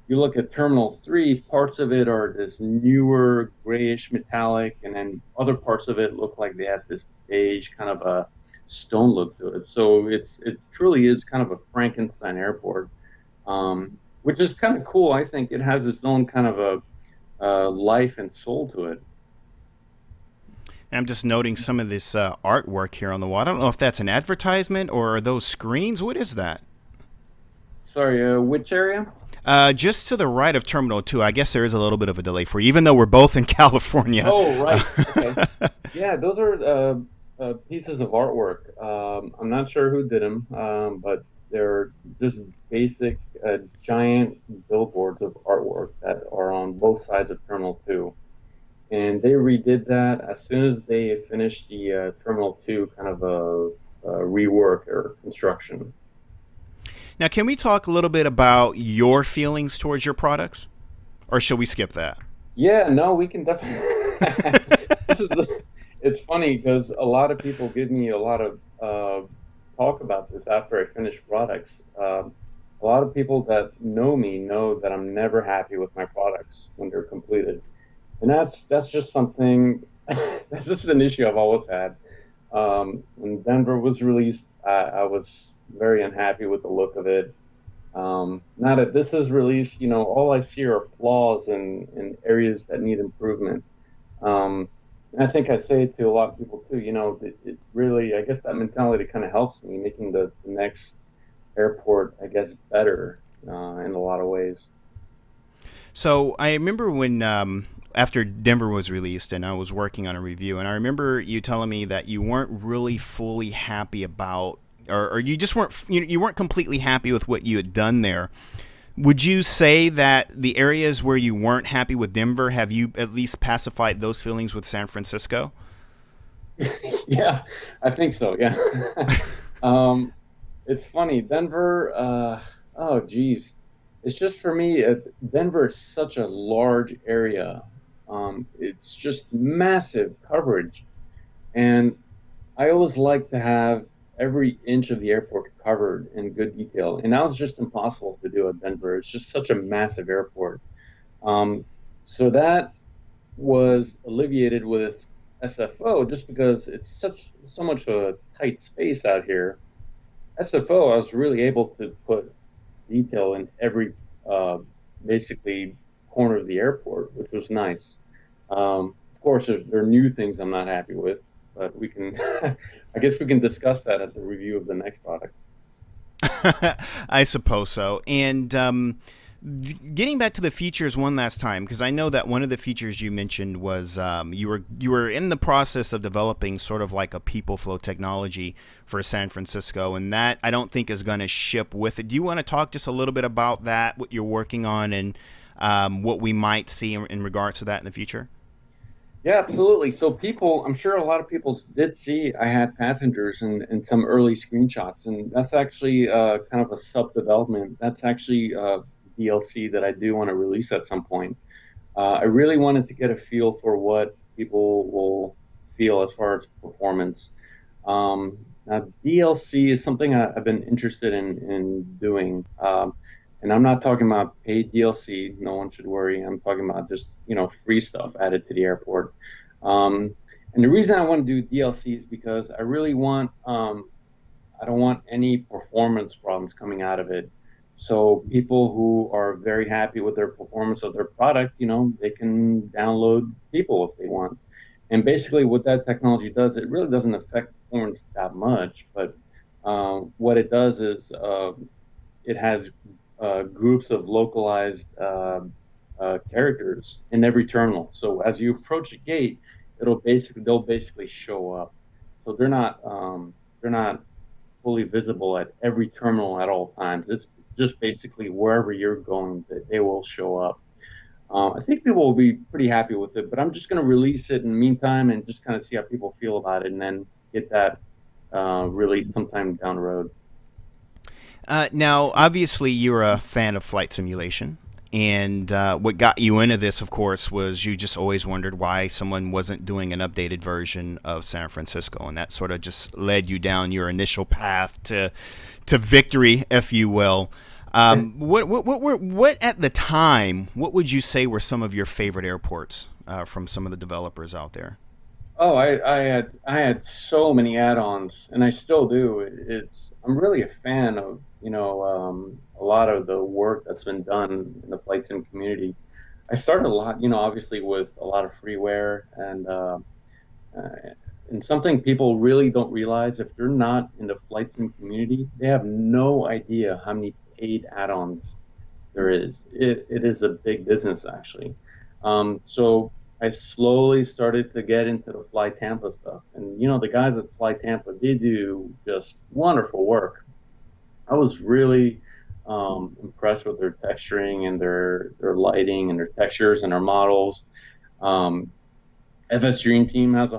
You look at Terminal 3, parts of it are this newer grayish metallic, and then other parts of it look like they have this beige kind of a stone look to it. So it truly is kind of a Frankenstein airport, which is kind of cool. I think it has its own kind of a life and soul to it. And I'm just noting some of this artwork here on the wall. I don't know if that's an advertisement or are those screens. What is that? Sorry, which area? Just to the right of Terminal 2. I guess there is a little bit of a delay for you, even though we're both in California. Oh, right. Okay. Yeah, those are pieces of artwork. I'm not sure who did them, but they're just basic giant billboards of artwork that are on both sides of Terminal 2. And they redid that as soon as they finished the Terminal 2 kind of a rework or construction. Now, can we talk a little bit about your feelings towards your products? Or should we skip that? Yeah, no, we can definitely. It's funny because a lot of people give me a lot of talk about this after I finish products. A lot of people that know me know that I'm never happy with my products when they're completed. And that's just something, that's just an issue I've always had. When Denver was released, I was very unhappy with the look of it. Now that this is released, you know, all I see are flaws and areas that need improvement. And I think I say it to a lot of people too, you know, it really, I guess that mentality kind of helps me making the next airport, I guess, better in a lot of ways. So I remember when after Denver was released and I was working on a review, and I remember you telling me that you weren't really fully happy about, or you just weren't, you weren't completely happy with what you had done there. Would you say that the areas where you weren't happy with Denver, have you at least pacified those feelings with San Francisco? Yeah, I think so. Yeah. It's funny, Denver. Oh, geez, it's just for me. Denver is such a large area, It's just massive coverage, and I always like to have every inch of the airport covered in good detail, and that was just impossible to do at Denver. It's just such a massive airport. Um, so that was alleviated with SFO just because it's so much of a tight space out here. SFO, I was really able to put detail in every uh, basically corner of the airport, which was nice. Of course, there are new things I'm not happy with, but we can, I guess we can discuss that at the review of the next product. I suppose so. And getting back to the features one last time, because I know that one of the features you mentioned was you were in the process of developing sort of like a people flow technology for San Francisco, and that I don't think is going to ship with it. Do you want to talk just a little bit about that, what you're working on, and what we might see in regards to that in the future? Yeah, absolutely. So people, I'm sure a lot of people did see I had passengers in some early screenshots, and that's actually kind of a sub-development. That's actually DLC that I do want to release at some point. I really wanted to get a feel for what people will feel as far as performance. Now, DLC is something I've been interested in doing. And I'm not talking about paid DLC. No one should worry. I'm talking about just, free stuff added to the airport. And the reason I want to do DLC is because I really want, I don't want any performance problems coming out of it. So people who are very happy with their performance of their product, they can download people if they want. And basically, what that technology does, it really doesn't affect performance that much. But what it does is it has groups of localized characters in every terminal. So as you approach a gate, they'll basically show up. So they're not fully visible at every terminal at all times. It's just basically wherever you're going, that they will show up. I think people will be pretty happy with it, but I'm just going to release it in the meantime and just kind of see how people feel about it, and then get that released sometime down the road. Now, obviously, you're a fan of flight simulation. And what got you into this, of course, was you just always wondered why someone wasn't doing an updated version of San Francisco. And that sort of just led you down your initial path to victory, if you will. What at the time, what would you say were some of your favorite airports from some of the developers out there? Oh, I had so many add-ons, and I still do. I'm really a fan of a lot of the work that's been done in the flight sim community. I started a lot, obviously with a lot of freeware uh, and something people really don't realize if they're not in the flight sim community, they have no idea how many paid add-ons there is. It is a big business actually. So I slowly started to get into the Fly Tampa stuff, and the guys at Fly Tampa, they do just wonderful work. I was really impressed with their texturing and their lighting and their textures and their models. Um, FS Dream Team had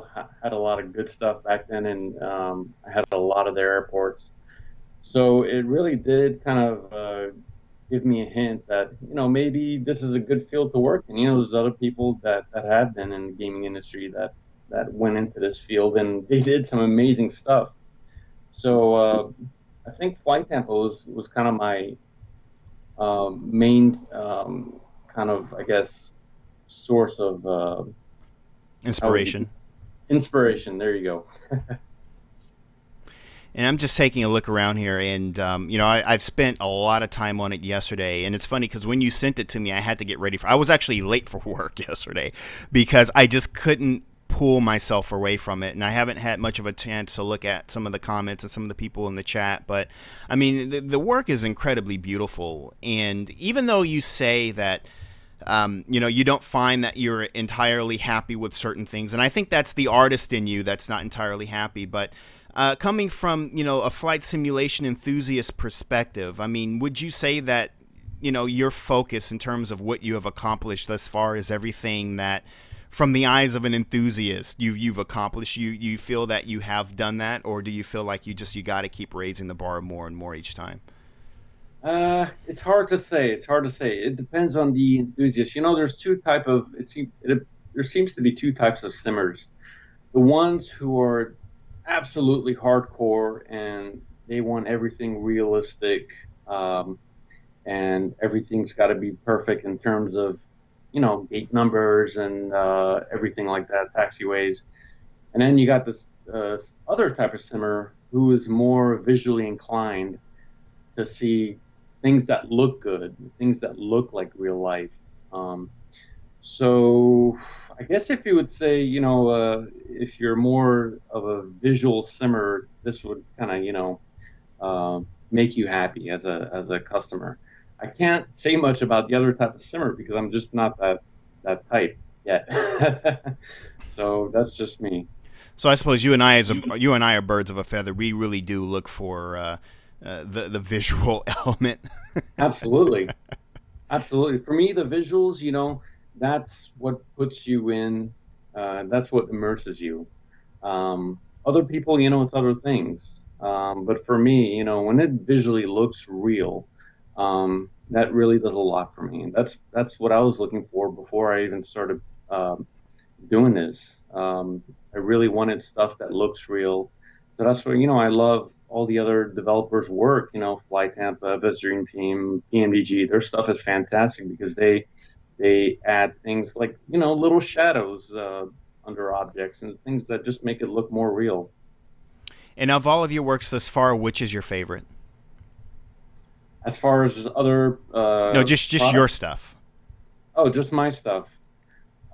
a lot of good stuff back then, and I had a lot of their airports. So it really did kind of give me a hint that maybe this is a good field to work in. There's other people that have been in the gaming industry that went into this field, and they did some amazing stuff. So I think Flight Tempo was kind of my main kind of, I guess, source of Inspiration. inspiration. There you go. And I'm just taking a look around here, and I've spent a lot of time on it yesterday. And it's funny because when you sent it to me, I had to get ready for. I was actually late for work yesterday because I just couldn't pull myself away from it, and I haven't had much of a chance to look at some of the comments and some of the people in the chat. But I mean, the work is incredibly beautiful, and even though you say that. You don't find that you're entirely happy with certain things, and I think that's the artist in you that's not entirely happy. But coming from a flight simulation enthusiast perspective, I mean, would you say that your focus in terms of what you have accomplished thus far is everything that, from the eyes of an enthusiast, you've accomplished? You feel that you have done that, or do you feel like you got to keep raising the bar more and more each time? It's hard to say. It's hard to say. It depends on the enthusiast. There's two type of there seems to be two types of simmers. The ones who are absolutely hardcore and they want everything realistic, and everything's got to be perfect in terms of, gate numbers and everything like that, taxiways. And then you got this other type of simmer who is more visually inclined to see things that look good, things that look like real life. So I guess if you would say, if you're more of a visual simmer, this would kind of, make you happy as a customer. I can't say much about the other type of simmer because I'm just not that type yet. So that's just me. So I suppose you and I are birds of a feather. We really do look for the visual element. Absolutely, absolutely. For me, the visuals, that's what puts you in. That's what immerses you. Other people, it's other things. But for me, when it visually looks real, that really does a lot for me. And that's what I was looking for before I even started doing this. I really wanted stuff that looks real. So that's where, I love all the other developers' work, Fly Tampa, Visiting Team, PMDG. Their stuff is fantastic because they add things like, little shadows under objects and things that just make it look more real. And of all of your works thus far, which is your favorite? As far as other no, just your stuff. Oh, just my stuff.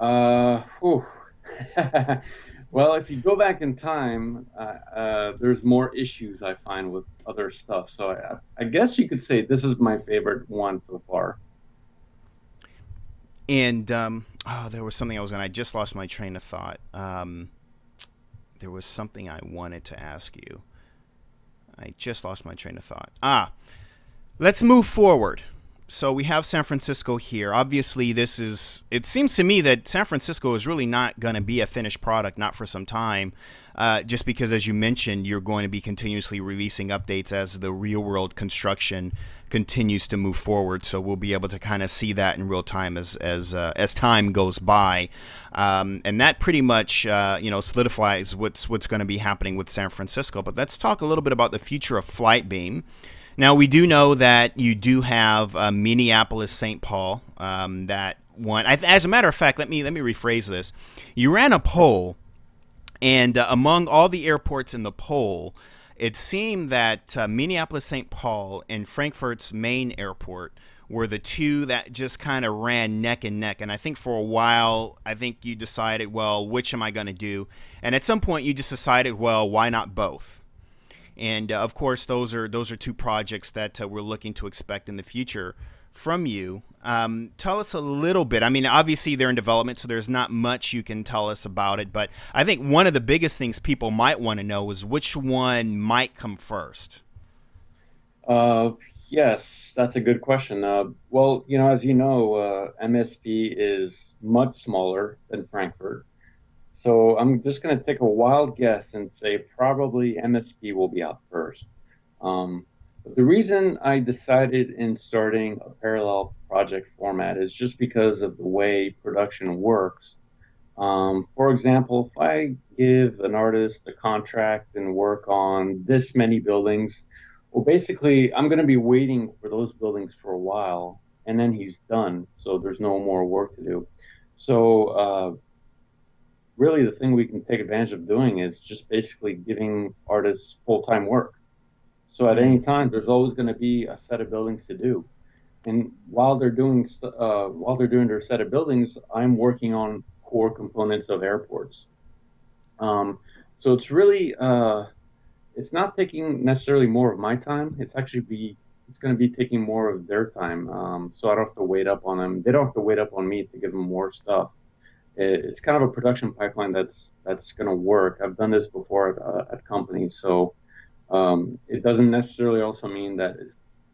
Well, if you go back in time, there's more issues I find with other stuff. So I guess you could say this is my favorite one so far. And there was something I just lost my train of thought. There was something I wanted to ask you. I just lost my train of thought. Let's move forward. So we have San Francisco here. Obviously, it seems to me that San Francisco is really not going to be a finished product, not for some time, just because, as you mentioned, you're going to be continuously releasing updates as the real-world construction continues to move forward. So we'll be able to kind of see that in real time as time goes by, and that pretty much solidifies what's going to be happening with San Francisco. But let's talk a little bit about the future of FlightBeam. Now, we do know that you do have Minneapolis, St. Paul, that one. As a matter of fact, let me rephrase this. You ran a poll, and among all the airports in the poll, it seemed that Minneapolis, St. Paul, and Frankfurt's main airport were the two that just kind of ran neck and neck. And I think for a while, you decided, well, which am I going to do? And at some point, you just decided, well, why not both? And of course, those are two projects that we're looking to expect in the future from you. Tell us a little bit. I mean, obviously they're in development, so there's not much you can tell us about it. But I think one of the biggest things people might want to know is which one might come first. Yes, that's a good question. Well, as you know, MSP is much smaller than Frankfurt. So I'm just going to take a wild guess and say probably MSP will be out first. But the reason I decided in starting a parallel project format is just because of the way production works. For example, if I give an artist a contract and work on this many buildings, well, basically, I'm going to be waiting for those buildings for a while, and then he's done. So there's no more work to do. So really, the thing we can take advantage of doing is just basically giving artists full-time work. So at any time, there's always going to be a set of buildings to do. And while they're doing their set of buildings, I'm working on core components of airports. So it's really it's not taking necessarily more of my time. It's going to be taking more of their time. So I don't have to wait up on them. They don't have to wait up on me to give them more stuff. It's kind of a production pipeline that's going to work. I've done this before at companies, so it doesn't necessarily also mean that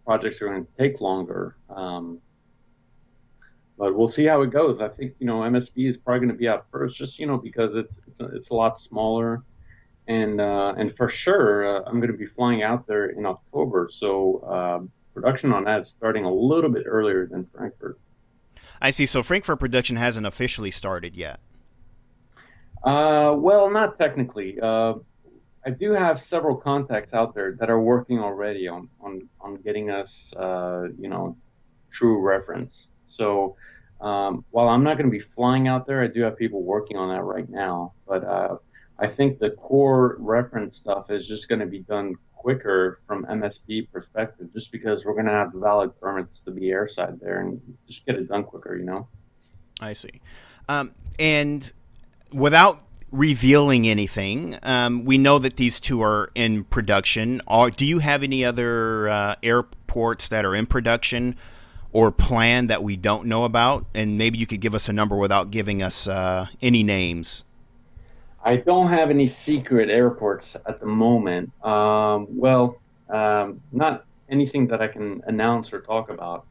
projects are going to take longer. But we'll see how it goes. I think MSB is probably going to be out first, just because it's a lot smaller, and for sure I'm going to be flying out there in October. So production on that is starting a little bit earlier than Frankfurt. I see. So Frankfurt production hasn't officially started yet. Well, not technically. I do have several contacts out there that are working already on getting us, true reference. So while I'm not going to be flying out there, I do have people working on that right now. But I think the core reference stuff is just going to be done quicker from MSP perspective, just because we're going to have valid permits to be airside there and just get it done quicker, you know? I see. And without revealing anything, we know that these two are in production. Do you have any other airports that are in production or planned that we don't know about? And maybe you could give us a number without giving us any names. I don't have any secret airports at the moment. Not anything that I can announce or talk about.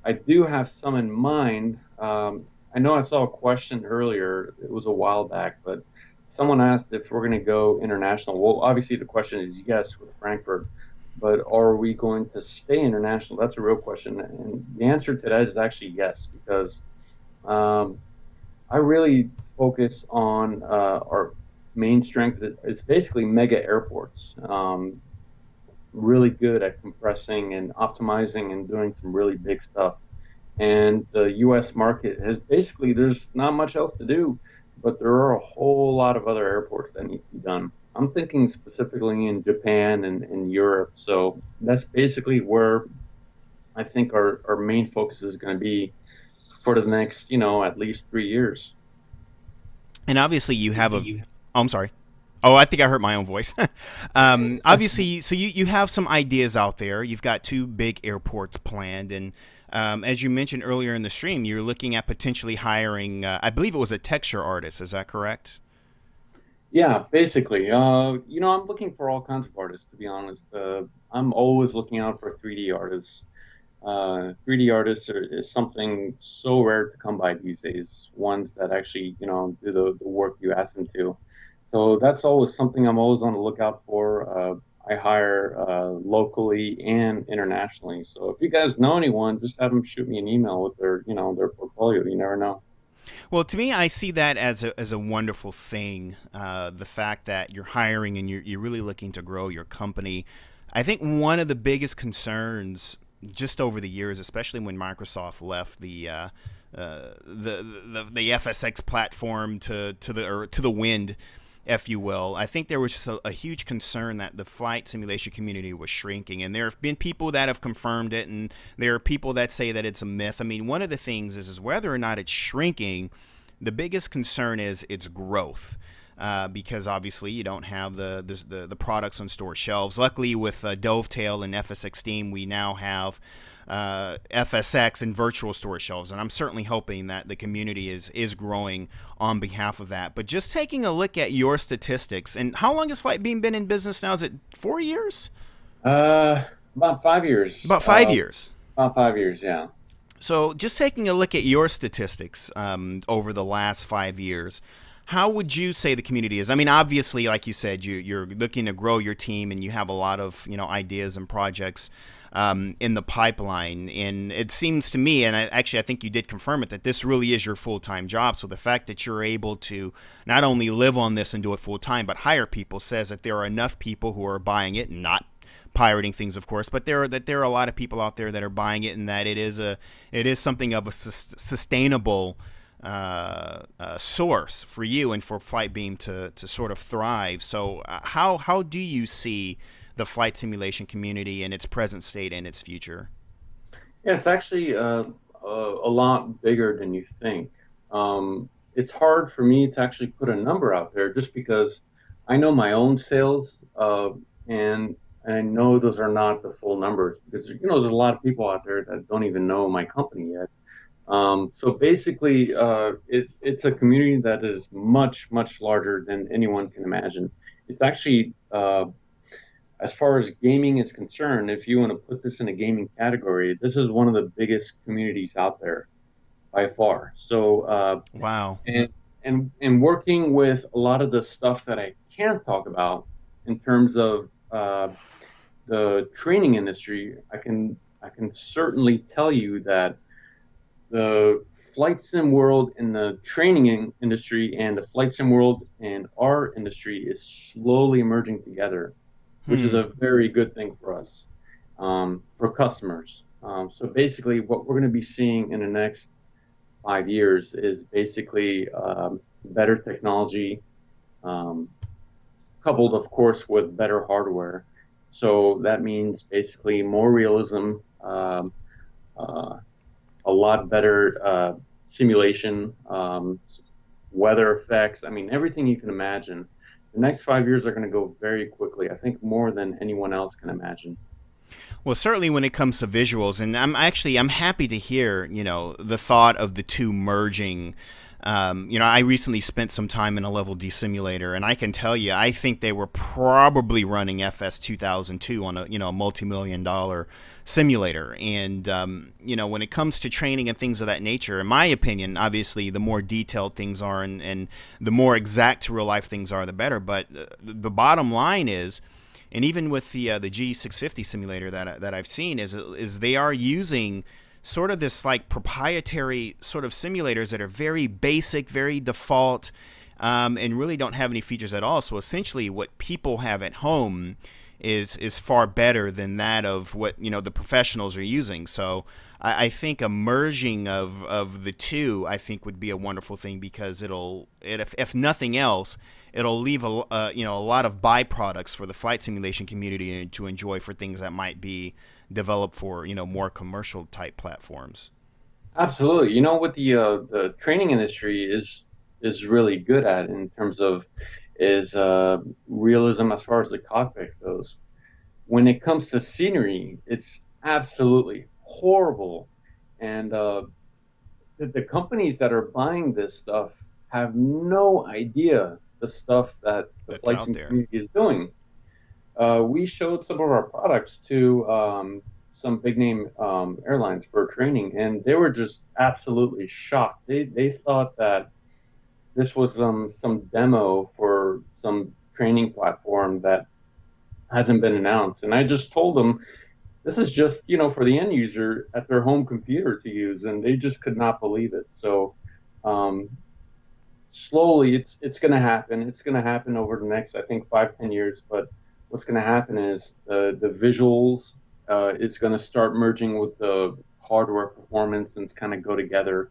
I do have some in mind. I know I saw a question earlier. It was a while back, but someone asked if we're going to go international. Well, obviously the question is yes with Frankfurt, but are we going to stay international? That's a real question, and the answer to that is actually yes, because um, I really focus on our main strength. It's basically mega airports. Really good at compressing and optimizing and doing some really big stuff. And the U.S. market has basically, there's not much else to do, but there are a whole lot of other airports that need to be done. I'm thinking specifically in Japan and Europe. So that's basically where I think our main focus is going to be for the next, at least 3 years. And obviously, you have a. Oh, I'm sorry. Oh, I think I heard my own voice. Obviously, so you have some ideas out there. You've got two big airports planned, and as you mentioned earlier in the stream, you're looking at potentially hiring. I believe it was a texture artist. Is that correct? Yeah, basically. I'm looking for all kinds of artists, to be honest. I'm always looking out for 3D artists. 3D artists is something so rare to come by these days. Ones that actually, do the work you ask them to. So that's always something I'm always on the lookout for. I hire locally and internationally. So if you guys know anyone, just have them shoot me an email with their portfolio. You never know. Well, to me, I see that as a wonderful thing. The fact that you're hiring and you're really looking to grow your company. I think one of the biggest concerns just over the years, especially when Microsoft left the FSX platform to the wind, if you will. I think there was just a huge concern that the flight simulation community was shrinking, and there have been people that have confirmed it, and there are people that say that it's a myth. I mean, one of the things is whether or not it's shrinking. The biggest concern is its growth. Because obviously you don't have the products on store shelves. Luckily, with Dovetail and FSX Steam, we now have FSX and virtual store shelves, and I'm certainly hoping that the community is growing on behalf of that. But just taking a look at your statistics, and how long has FlightBeam been in business now? Is it 4 years? Uh, about 5 years. About 5 years. About 5 years, yeah. So just taking a look at your statistics over the last 5 years, how would you say the community is? I mean, obviously, like you said, you're looking to grow your team, and you have a lot of ideas and projects in the pipeline. And it seems to me, and I think you did confirm it, that this really is your full-time job. So the fact that you're able to not only live on this and do it full-time, but hire people says that there are enough people who are buying it, and not pirating things, of course, but there are a lot of people out there that are buying it, and that it is something of a sustainable source for you and for FlightBeam to sort of thrive. So how do you see the flight simulation community in its present state and its future? Yeah, it's actually a lot bigger than you think. It's hard for me to actually put a number out there just because I know my own sales, and I know those are not the full numbers because there's a lot of people out there that don't even know my company yet. So basically, it's a community that is much, much larger than anyone can imagine. It's actually, as far as gaming is concerned, if you want to put this in a gaming category, this is one of the biggest communities out there by far. So, Wow. and working with a lot of the stuff that I can't talk about in terms of the training industry, I can certainly tell you that the flight sim world in the training industry and the flight sim world in our industry is slowly merging together, which is Hmm. a very good thing for us, for customers. So basically, what we're going to be seeing in the next 5 years is basically better technology, um, coupled, of course, with better hardware. So that means basically more realism, uh, a lot better simulation, weather effects. I mean, everything you can imagine. The next 5 years are going to go very quickly. I think more than anyone else can imagine. Well, certainly when it comes to visuals, and I'm happy to hear, you know, the thought of the two merging. You know, I recently spent some time in a Level D simulator, and I can tell you, I think they were probably running FS 2002 on a, you know, a multi-million-dollar simulator. And you know, when it comes to training and things of that nature, in my opinion, obviously the more detailed things are, and the more exact to real life things are, the better. But the bottom line is, and even with the G650 simulator that I've seen, is they are using sort of this like proprietary sort of simulators that are very basic, very default, and really don't have any features at all. So essentially, what people have at home is far better than that of what, you know, the professionals are using. So I think a merging of the two, I think, would be a wonderful thing, because if nothing else, it'll leave a you know, a lot of byproducts for the flight simulation community to enjoy for things that might be developed for, you know, more commercial type platforms. Absolutely. You know what the training industry is really good at in terms of is realism as far as the cockpit goes. When it comes to scenery, it's absolutely horrible, and the companies that are buying this stuff have no idea the stuff that the That's flight out sim there. community is doing. We showed some of our products to some big name airlines for training, and they were just absolutely shocked. They thought that this was some demo for some training platform that hasn't been announced. And I just told them this is just, you know, for the end user at their home computer to use, and they just could not believe it. So um, slowly it's going to happen. It's going to happen over the next, I think, 5-10 years. But what's going to happen is the visuals, it's going to start merging with the hardware performance and kind of go together.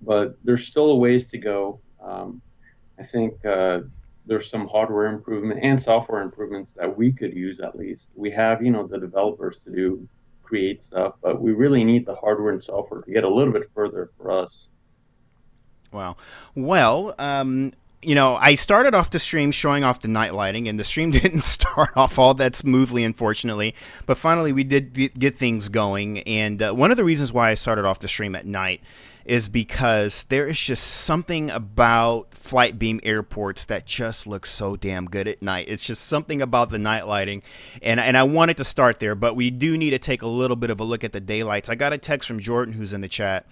But there's still a ways to go. I think there's some hardware improvement and software improvements that we could use. At least we have, you know, the developers to do create stuff, but we really need the hardware and software to get a little bit further for us. Wow. Well, you know, I started off the stream showing off the night lighting, and the stream didn't start off all that smoothly, unfortunately. But finally, we did get things going. And one of the reasons why I started off the stream at night is because there is just something about FlightBeam airports that just looks so damn good at night. It's just something about the night lighting, and I wanted to start there, but we do need to take a little bit of a look at the daylights. I got a text from Jordan, who's in the chat,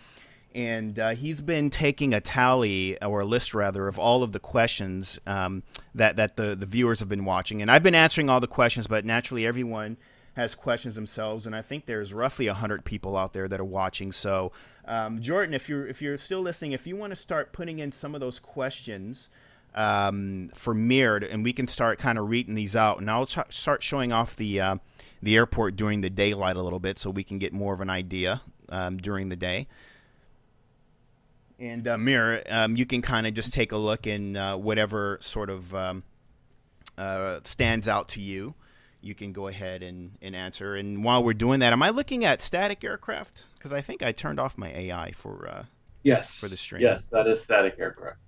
and he's been taking a tally, or a list rather, of all of the questions that the viewers have been watching, and I've been answering all the questions, but naturally everyone has questions themselves, and I think there's roughly 100 people out there that are watching. So Jordan, if you're still listening, if you want to start putting in some of those questions for Mirrored, and we can start kind of reading these out, and I'll start showing off the airport during the daylight a little bit, so we can get more of an idea during the day. And Mirror, you can kind of just take a look, and whatever sort of stands out to you, you can go ahead and answer. And while we're doing that, am I looking at static aircraft? Because I think I turned off my AI for the Yes, stream. yes, that is static aircraft.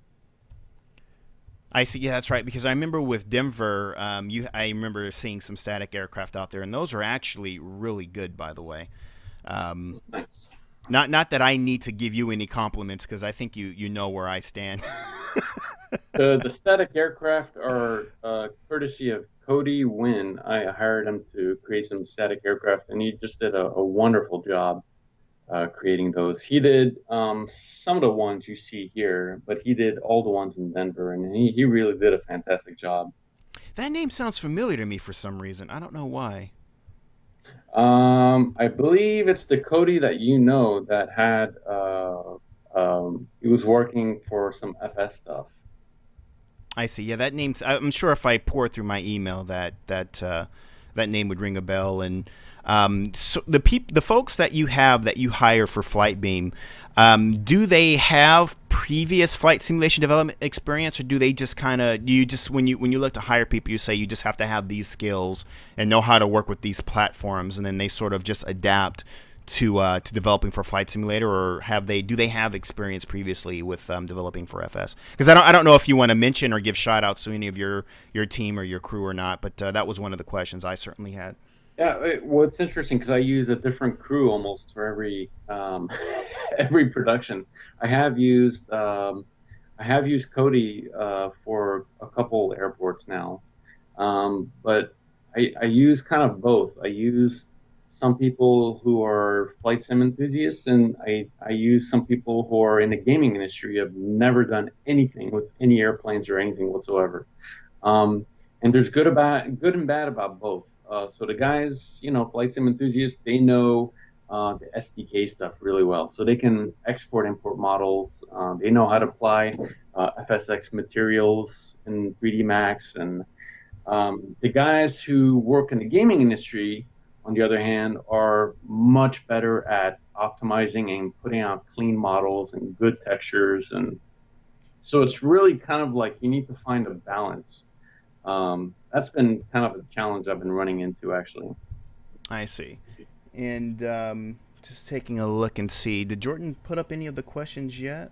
I see. Yeah, that's right. Because I remember with Denver, I remember seeing some static aircraft out there, and those are actually really good, by the way. Nice. Not that I need to give you any compliments, because I think you know where I stand. The static aircraft are courtesy of Cody Wynn. I hired him to create some static aircraft, and he just did a wonderful job creating those. He did some of the ones you see here, but he did all the ones in Denver, and he really did a fantastic job. That name sounds familiar to me for some reason. I don't know why. I believe it's the Cody that you know that had he was working for some FS stuff. I see. Yeah, that name's. I'm sure if I pour through my email, that name would ring a bell. And so the folks that you have that you hire for FlightBeam, do they have previous flight simulation development experience, or do they just kind of you just when you look to hire people, you say you just have to have these skills and know how to work with these platforms, and then they sort of just adapt to developing for Flight Simulator, or do they have experience previously with developing for FS? Because I don't know if you want to mention or give shout outs to any of your team or your crew or not, but that was one of the questions I certainly had. Yeah, well, it's interesting because I use a different crew almost for every every production. I have used Cody for a couple airports now, but I use kind of both. I use some people who are flight sim enthusiasts, and I use some people who are in the gaming industry, have never done anything with any airplanes or anything whatsoever. Um, and there's good and bad about both. So the guys, flight sim enthusiasts, they know the SDK stuff really well. So they can export import models. They know how to apply FSX materials in 3D Max. And the guys who work in the gaming industry, on the other hand, are much better at optimizing and putting out clean models and good textures. And so it's really kind of like you need to find a balance. That's been kind of a challenge I've been running into, actually. I see. And just taking a look and see, did Jordan put up any of the questions yet?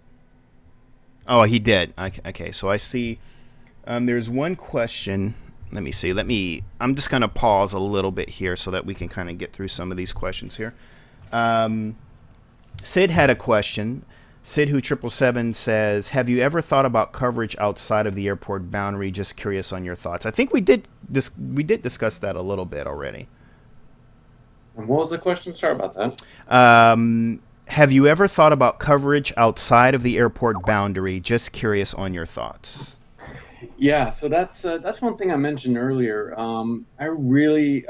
Oh, he did. Okay, so I see. There's one question. Let me see. I'm just gonna pause a little bit here so that we can kind of get through some of these questions here. Sid had a question. Sid who 777 says, "Have you ever thought about coverage outside of the airport boundary? Just curious on your thoughts." I think we did discuss that a little bit already. And what was the question? Sorry about that. Have you ever thought about coverage outside of the airport boundary? Just curious on your thoughts. Yeah, so that's one thing I mentioned earlier. I really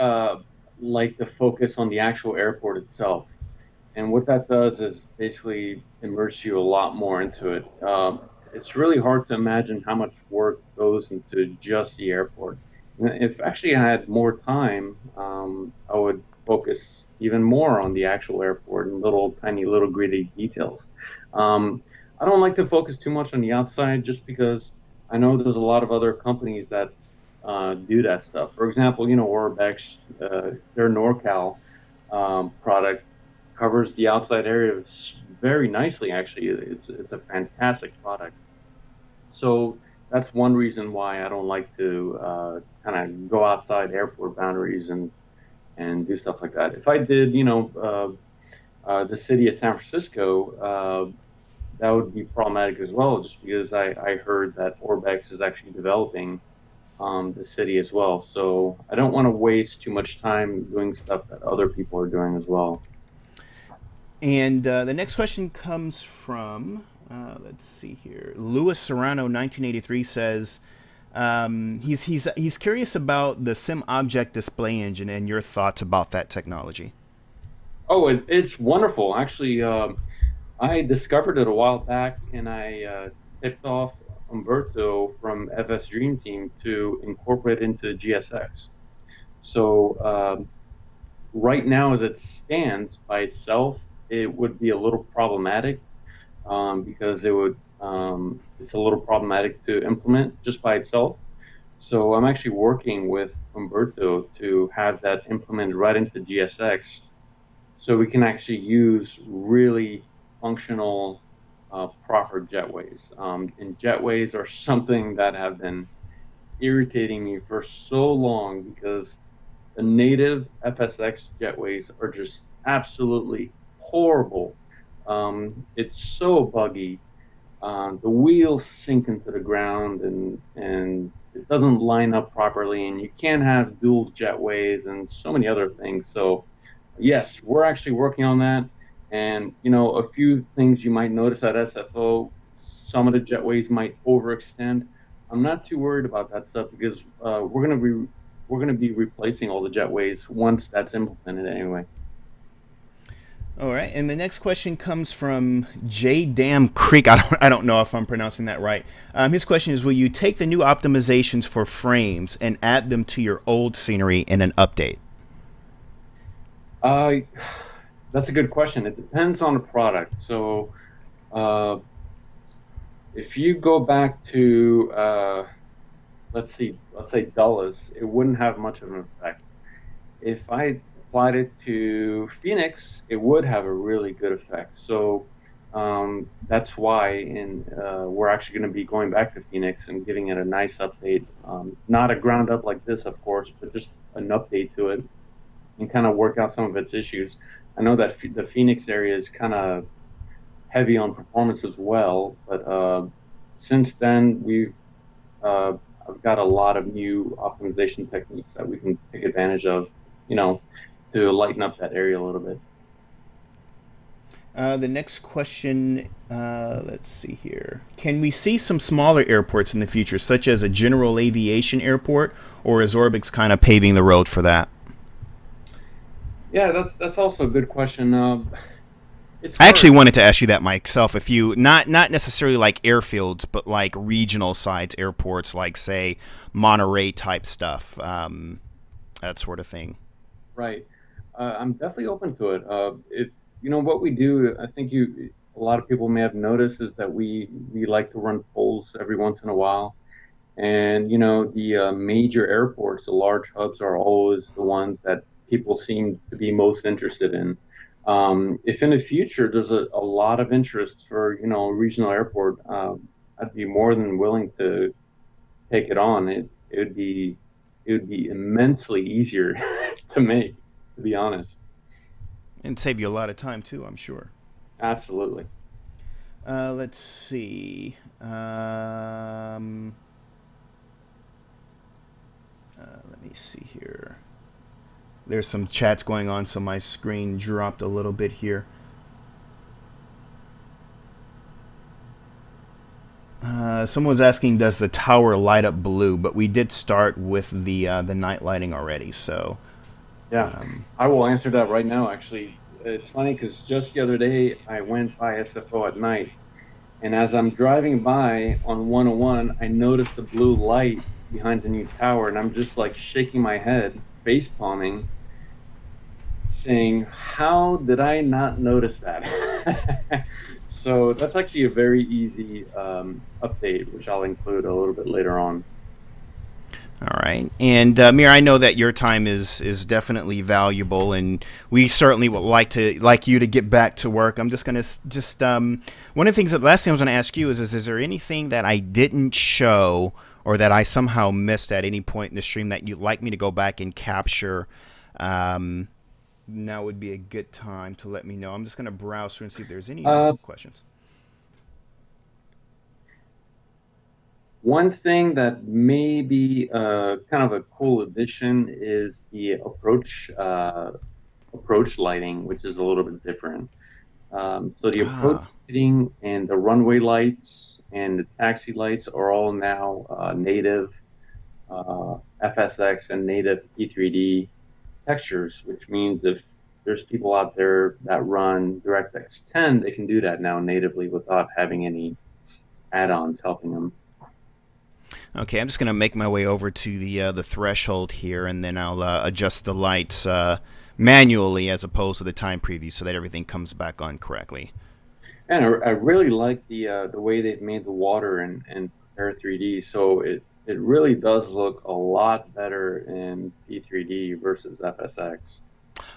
like to focus on the actual airport itself. And what that does is basically immerse you a lot more into it. It's really hard to imagine how much work goes into just the airport. If actually I had more time, I would focus even more on the actual airport and tiny little gritty details. I don't like to focus too much on the outside just because I know there's a lot of other companies that do that stuff. For example, Orbex, their NorCal product covers the outside area very nicely. Actually, it's a fantastic product. So that's one reason why I don't like to kind of go outside airport boundaries and do stuff like that. If I did, the city of San Francisco, that would be problematic as well, just because I heard that Orbex is actually developing the city as well. So I don't want to waste too much time doing stuff that other people are doing as well. And the next question comes from, let's see here, Louis Serrano, 1983 says, he's curious about the Sim Object Display Engine and your thoughts about that technology. Oh, it's wonderful. Actually, I discovered it a while back, and I tipped off Umberto from FS Dream Team to incorporate into GSX. So right now, as it stands by itself, it would be a little problematic because it's a little problematic to implement just by itself. So I'm actually working with Umberto to have that implemented right into GSX, so we can actually use really functional proper jetways. And jetways are something that have been irritating me for so long because the native FSX jetways are just absolutely horrible. It's so buggy. The wheels sink into the ground, and it doesn't line up properly, and you can't have dual jetways and so many other things. So yes, we're actually working on that. And a few things you might notice at SFO, some of the jetways might overextend. I'm not too worried about that stuff because we're going to be we're going to be replacing all the jetways once that's implemented anyway. All right, and the next question comes from J Dam Creek. I don't know if I'm pronouncing that right. His question is: will you take the new optimizations for frames and add them to your old scenery in an update? That's a good question. It depends on the product. So if you go back to let's say Dulles, it wouldn't have much of an effect. If I applied it to Phoenix, it would have a really good effect. So that's why we're actually going to be going back to Phoenix and giving it a nice update. Not a ground up like this, of course, but just an update to it and kind of work out some of its issues. I know that the Phoenix area is kind of heavy on performance as well, but since then I've got a lot of new optimization techniques that we can take advantage of, to lighten up that area a little bit. The next question, let's see here. Can we see some smaller airports in the future, such as a general aviation airport, or is Orbix kind of paving the road for that? Yeah, that's also a good question. I actually wanted to ask you that myself. If you not necessarily like airfields, but like regional size airports, like say Monterey type stuff, that sort of thing. Right. I'm definitely open to it. What we do, I think a lot of people may have noticed, is that we like to run polls every once in a while. And, the major airports, the large hubs, are always the ones that people seem to be most interested in. If in the future there's a lot of interest for, a regional airport, I'd be more than willing to take it on. It would be immensely easier to make, to be honest. And save you a lot of time too, I'm sure. Absolutely. Let's see. Let me see here. There's some chats going on, so my screen dropped a little bit here. Someone's asking, does the tower light up blue? But we did start with the night lighting already, so... Yeah, I will answer that right now, actually. It's funny because just the other day, I went by SFO at night, and as I'm driving by on 101, I noticed the blue light behind the new tower, and I'm just like shaking my head, face palming, saying, how did I not notice that? So that's actually a very easy update, which I'll include a little bit later on. All right. And Mir, I know that your time is definitely valuable, and we certainly would like you to get back to work. I'm just going to one of the things that last thing I was going to ask you is there anything that I didn't show or that I somehow missed at any point in the stream that you'd like me to go back and capture? Now would be a good time to let me know. I'm just going to browse through and see if there's any questions. One thing that may be kind of a cool addition is the approach lighting, which is a little bit different. So the approach lighting and the runway lights and the taxi lights are all now native FSX and native E3D textures, which means if there's people out there that run DirectX 10, they can do that now natively without having any add-ons helping them. Okay, I'm just going to make my way over to the threshold here, and then I'll adjust the lights manually as opposed to the time preview so that everything comes back on correctly. And I really like the way they've made the water and Prepare 3D, so it really does look a lot better in P3D versus FSX.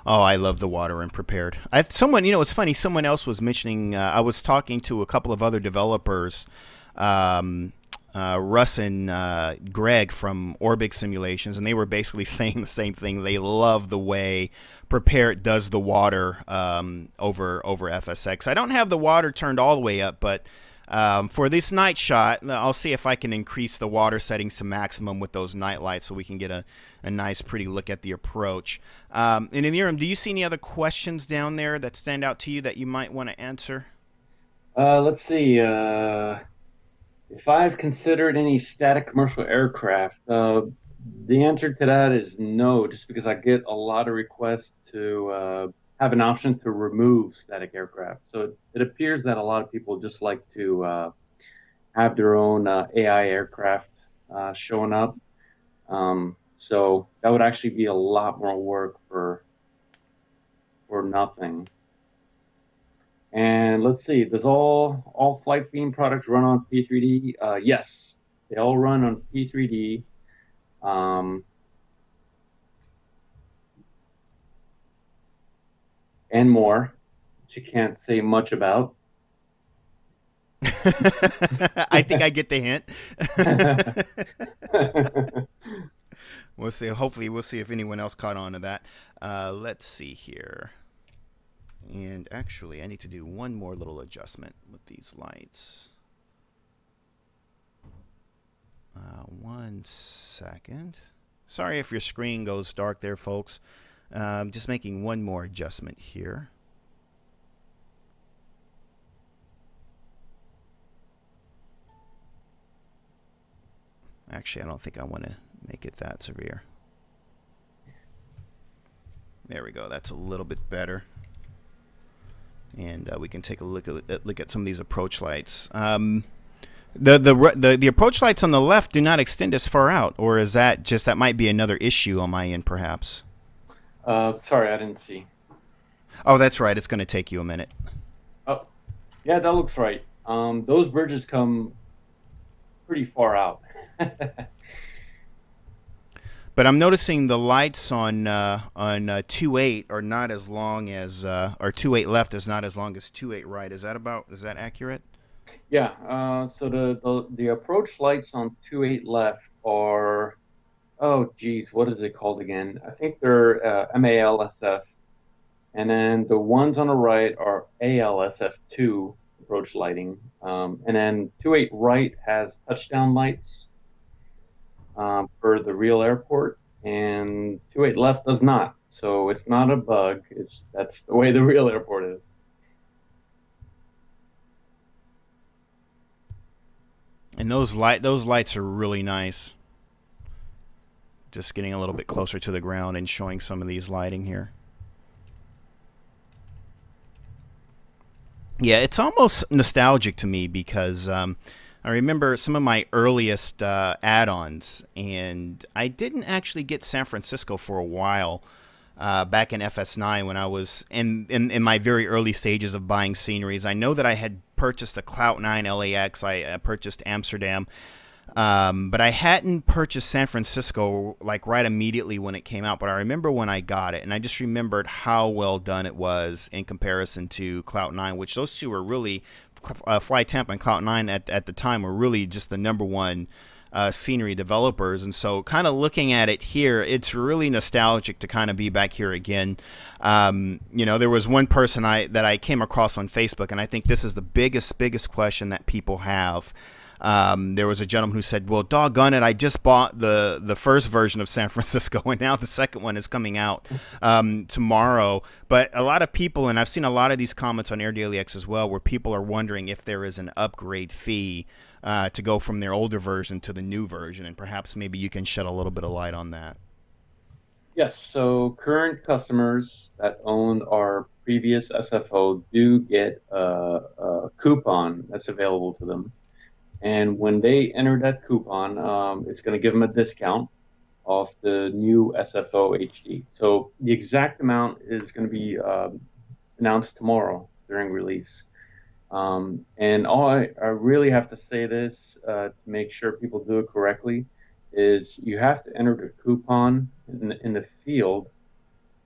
Oh, I love the water and Prepared. Someone, it's funny, someone else was mentioning, I was talking to a couple of other developers, Russ and Greg from Orbix Simulations, and they were basically saying the same thing. They love the way Prepared does the water over FSX. I don't have the water turned all the way up, but for this night shot, I'll see if I can increase the water settings to maximum with those night lights so we can get a nice, pretty look at the approach. And in the room, do you see any other questions down there that stand out to you that you might want to answer? Let's see. If I've considered any static commercial aircraft, The answer to that is no, just because I get a lot of requests to have an option to remove static aircraft. So it appears that a lot of people just like to have their own AI aircraft showing up. So that would actually be a lot more work for nothing. And let's see, does all FlightBeam products run on P3D? Yes, they all run on P3D. Um, and more, which you can't say much about. I think I get the hint. We'll see. Hopefully, we'll see if anyone else caught on to that. Let's see here. And actually, I need to do one more little adjustment with these lights. 1 second. Sorry if your screen goes dark there, folks. Just making one more adjustment here. Actually, I don't think I want to make it that severe. There we go. That's a little bit better. And we can take a look at some of these approach lights. The approach lights on the left do not extend as far out, or is that just that might be another issue on my end, perhaps? Sorry, I didn't see. Oh, that's right. It's going to take you a minute. Oh, yeah, that looks right. Those bridges come pretty far out. But I'm noticing the lights on 2.8 are not as long as or 2.8 left is not as long as 2.8 right. Is that accurate? Yeah. So the approach lights on 2.8 left are, oh geez, what is it called again? I think they're MALSF, and then the ones on the right are ALSF2 approach lighting, and then 2.8 right has touchdown lights for the real airport, and 2.8 left does not. So it's not a bug. That's the way the real airport is. And those lights are really nice. Just getting a little bit closer to the ground and showing some of these lighting here. Yeah, it's almost nostalgic to me because I remember some of my earliest add-ons, and I didn't actually get San Francisco for a while back in FS9 when I was in my very early stages of buying sceneries. I know that I had purchased the Clout 9 LAX, I purchased Amsterdam, but I hadn't purchased San Francisco like right immediately when it came out. But I remember when I got it, and I just remembered how well done it was in comparison to Clout 9, which those two were really, Fly Tampa and Clout 9 at the time were really just the #1 scenery developers. And so kind of looking at it here, it's really nostalgic to kind of be back here again. You know, there was one person that I came across on Facebook, and I think this is the biggest question that people have. There was a gentleman who said, well, doggone it, I just bought the first version of San Francisco, and now the second one is coming out tomorrow. But a lot of people, and I've seen a lot of these comments on AirDailyX as well, where people are wondering if there is an upgrade fee to go from their older version to the new version, and perhaps maybe you can shed a little bit of light on that. Yes, so current customers that owned our previous SFO do get a coupon that's available to them. And when they enter that coupon, it's going to give them a discount off the new SFO HD. So the exact amount is going to be announced tomorrow during release. And all I really have to say this to make sure people do it correctly is you have to enter the coupon in the field.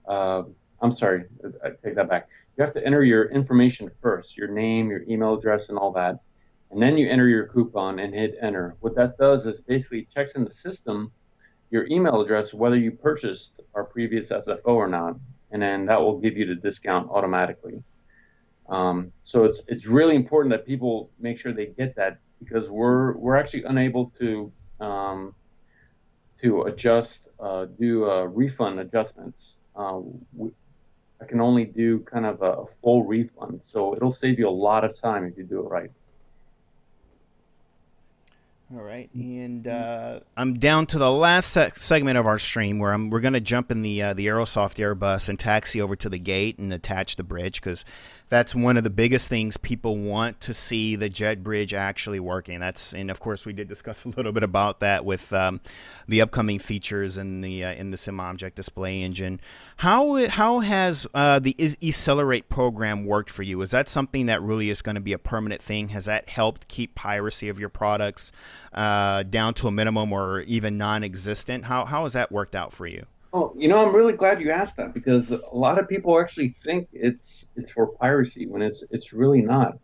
I'm sorry, I take that back. You have to enter your information first, your name, your email address, and all that. And then you enter your coupon and hit enter. What that does is basically checks in the system your email address, whether you purchased our previous SFO or not, and then that will give you the discount automatically. So it's really important that people make sure they get that, because we're actually unable to adjust, do refund adjustments. I can only do kind of a full refund, so it'll save you a lot of time if you do it right. All right, and I'm down to the last segment of our stream where we're going to jump in the Aerosoft Airbus and taxi over to the gate and attach the bridge, because that's one of the biggest things people want to see, the jet bridge actually working. And of course we did discuss a little bit about that with the upcoming features in the sim object display engine. How has the Accelerate program worked for you? Is that something that really is going to be a permanent thing? Has that helped keep piracy of your products down to a minimum or even non-existent? How has that worked out for you? Oh, I'm really glad you asked that, because a lot of people actually think it's for piracy when it's really not.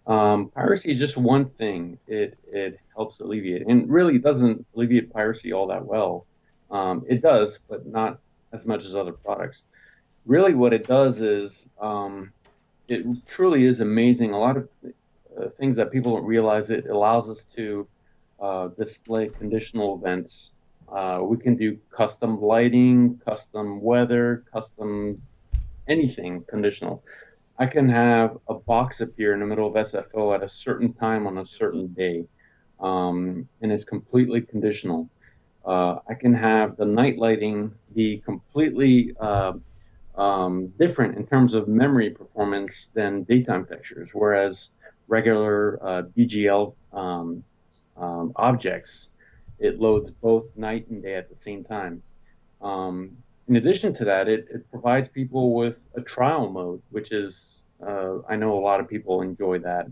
Piracy is just one thing. It helps alleviate, and really doesn't alleviate piracy all that well. It does, but not as much as other products. Really, what it does is it truly is amazing. A lot of things that people don't realize. It allows us to display conditional events. We can do custom lighting, custom weather, custom anything conditional. I can have a box appear in the middle of SFO at a certain time on a certain day, and it's completely conditional. I can have the night lighting be completely different in terms of memory performance than daytime textures, whereas regular BGL objects, it loads both night and day at the same time. In addition to that, it provides people with a trial mode, which is, I know a lot of people enjoy that.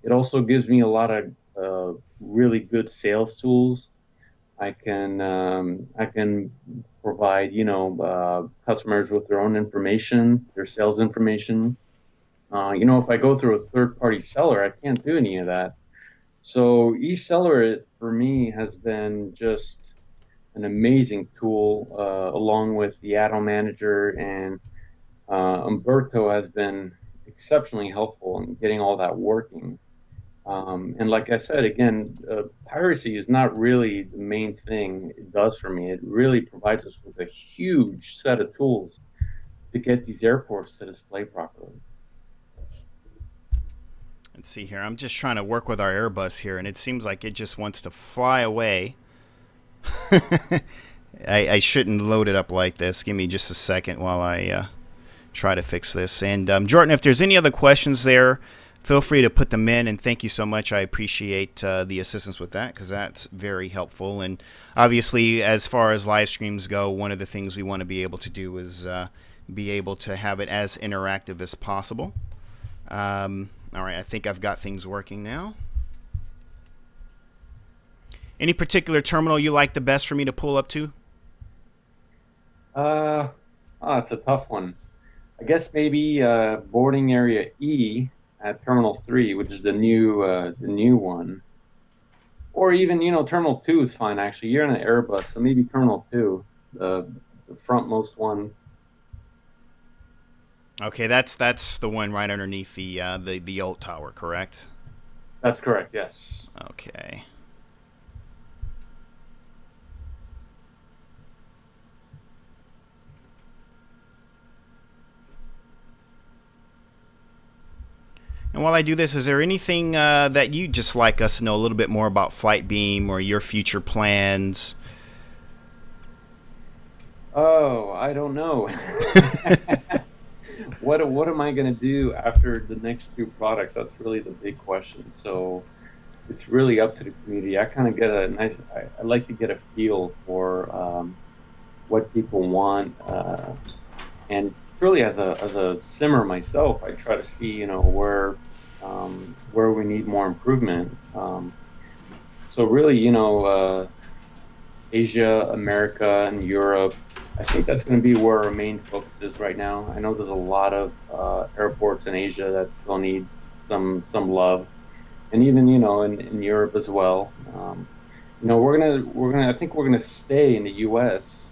It also gives me a lot of really good sales tools. I can provide, customers with their own information, their sales information. If I go through a third-party seller, I can't do any of that. So eSeller, for me, has been just an amazing tool, along with the add-on manager, and Umberto has been exceptionally helpful in getting all that working. And like I said, again, piracy is not really the main thing it does for me. It really provides us with a huge set of tools to get these airports to display properly. Let's see here. I'm just trying to work with our Airbus here, and it seems like it just wants to fly away. I shouldn't load it up like this. Give me just a second while I try to fix this. And Jordan, if there's any other questions there, feel free to put them in, and thank you so much. I appreciate the assistance with that, because that's very helpful. And obviously, as far as live streams go, one of the things we want to be able to do is be able to have it as interactive as possible. All right, I think I've got things working now. Any particular terminal you like the best for me to pull up to? It's a tough one. I guess maybe boarding area E at Terminal 3, which is the new one. Or even, Terminal 2 is fine, actually. You're in an Airbus, so maybe Terminal 2, the frontmost one. Okay, that's the one right underneath the old tower, correct? That's correct, yes. Okay. And while I do this, is there anything that you'd just like us to know a little bit more about FlightBeam or your future plans? Oh, I don't know. What am I going to do after the next two products? That's really the big question. So it's really up to the community. I kind of get I like to get a feel for what people want, and truly as a simmer myself, I try to see where we need more improvement. So really, Asia, America, and Europe, I think that's going to be where our main focus is right now. I know there's a lot of airports in Asia that still need some love, and even in Europe as well. I think we're gonna stay in the U.S.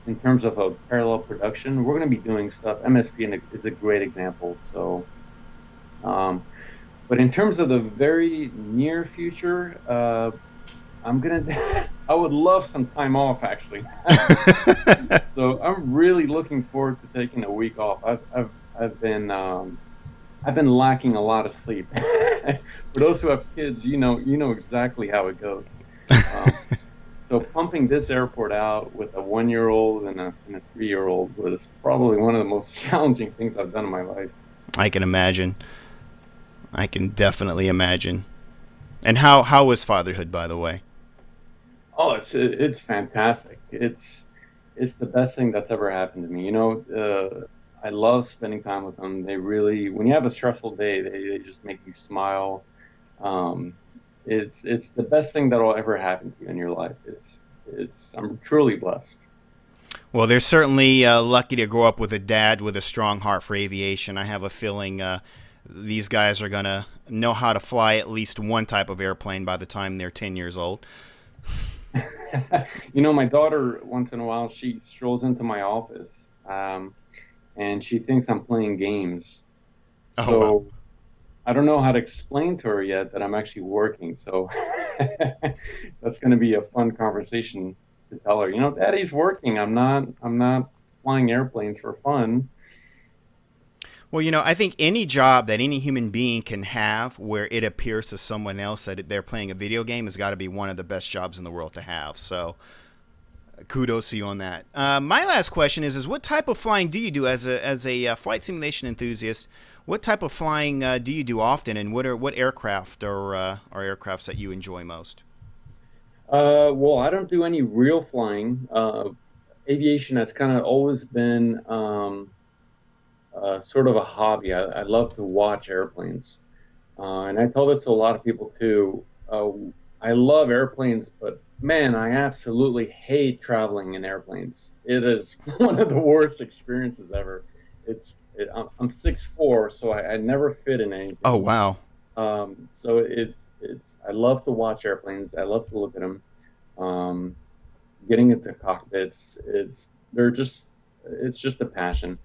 In terms of a parallel production. We're going to be doing stuff. MSP is a great example. So, but in terms of the very near future, I would love some time off, actually. So I'm really looking forward to taking a week off. I've been I've been lacking a lot of sleep. For those who have kids, you know exactly how it goes. Um, so pumping this airport out with a 1 year old and a 3 year old was probably one of the most challenging things I've done in my life. I can imagine. I can definitely imagine. And how was fatherhood, by the way? Oh, it's fantastic. It's the best thing that's ever happened to me. I love spending time with them. They really, when you have a stressful day, they just make you smile. Um, it's the best thing that'll ever happen to you in your life. I'm truly blessed. Well, they're certainly lucky to grow up with a dad with a strong heart for aviation. I have a feeling these guys are going to know how to fly at least one type of airplane by the time they're 10 years old. My daughter, once in a while, she strolls into my office, and she thinks I'm playing games. Oh, So wow. I don't know how to explain to her yet that I'm actually working. So that's going to be a fun conversation to tell her, Daddy's working. I'm not flying airplanes for fun. Well, I think any job that any human being can have where it appears to someone else that they're playing a video game has got to be one of the best jobs in the world to have. So kudos to you on that. My last question is what type of flying do you do as a flight simulation enthusiast? What type of flying do you do often, and what aircraft are aircrafts that you enjoy most? Well, I don't do any real flying. Aviation has kind of always been sort of a hobby. I love to watch airplanes. And I tell this to a lot of people too. I love airplanes, but man, I absolutely hate traveling in airplanes. It is one of the worst experiences ever. I'm 6'4", so I never fit in Oh, anything. wow. So I love to watch airplanes. I love to look at them. Um, Getting into cockpits, it's just a passion.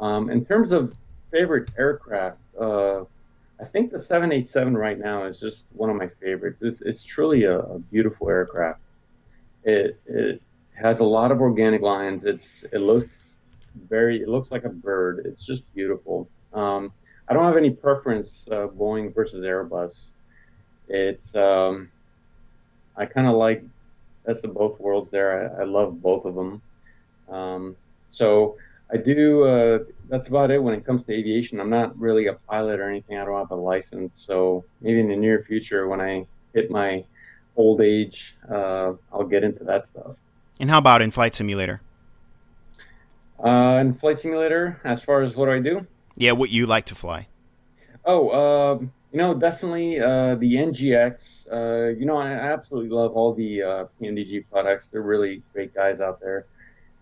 In terms of favorite aircraft, I think the 787 right now is just one of my favorites. It's truly a beautiful aircraft. It has a lot of organic lines. It looks like a bird. It's just beautiful. I don't have any preference, Boeing versus Airbus. It's I kind of like best of both worlds there. I love both of them. So I do. That's about it when it comes to aviation. I'm not really a pilot or anything. I don't have a license. So maybe in the near future, when I hit my old age, I'll get into that stuff. And how about in Flight Simulator? In Flight Simulator, as far as what do I do? Yeah, what you like to fly? Oh, definitely the NGX. I absolutely love all the PNDG products. They're really great guys out there.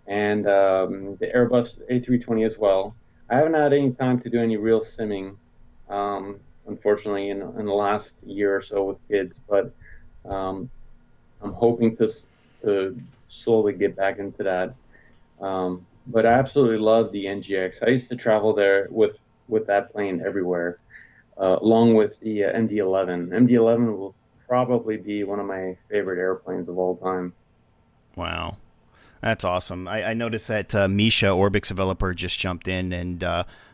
And the Airbus A320 as well. I haven't had any time to do any real simming, unfortunately, in the last year or so with kids. But um, I'm hoping to slowly get back into that. But I absolutely love the NGX. I used to travel there with that plane everywhere, along with the MD-11. MD-11 will probably be one of my favorite airplanes of all time. Wow. That's awesome. I noticed that Misha, Orbix developer, just jumped in, and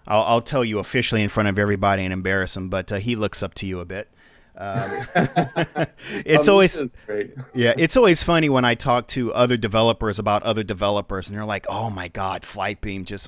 I'll tell you officially in front of everybody and embarrass him, but he looks up to you a bit. Um, it's always great. Yeah, it's always funny when I talk to other developers about other developers, and they're like, "Oh my God, FlightBeam just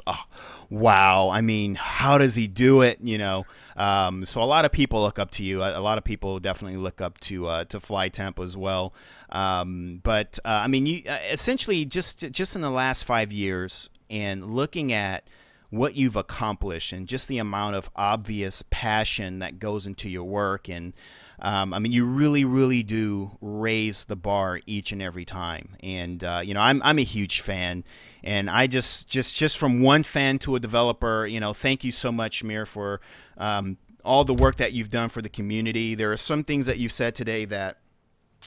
wow! I mean, how does he do it?" So a lot of people look up to you. A lot of people definitely look up to FlyTemp as well. But I mean, you essentially just in the last 5 years and looking at what you've accomplished and just the amount of obvious passion that goes into your work. And I mean, you really, really do raise the bar each and every time. And, I'm a huge fan. And I just from one fan to a developer, thank you so much, Mir, for all the work that you've done for the community. There are some things that you've said today that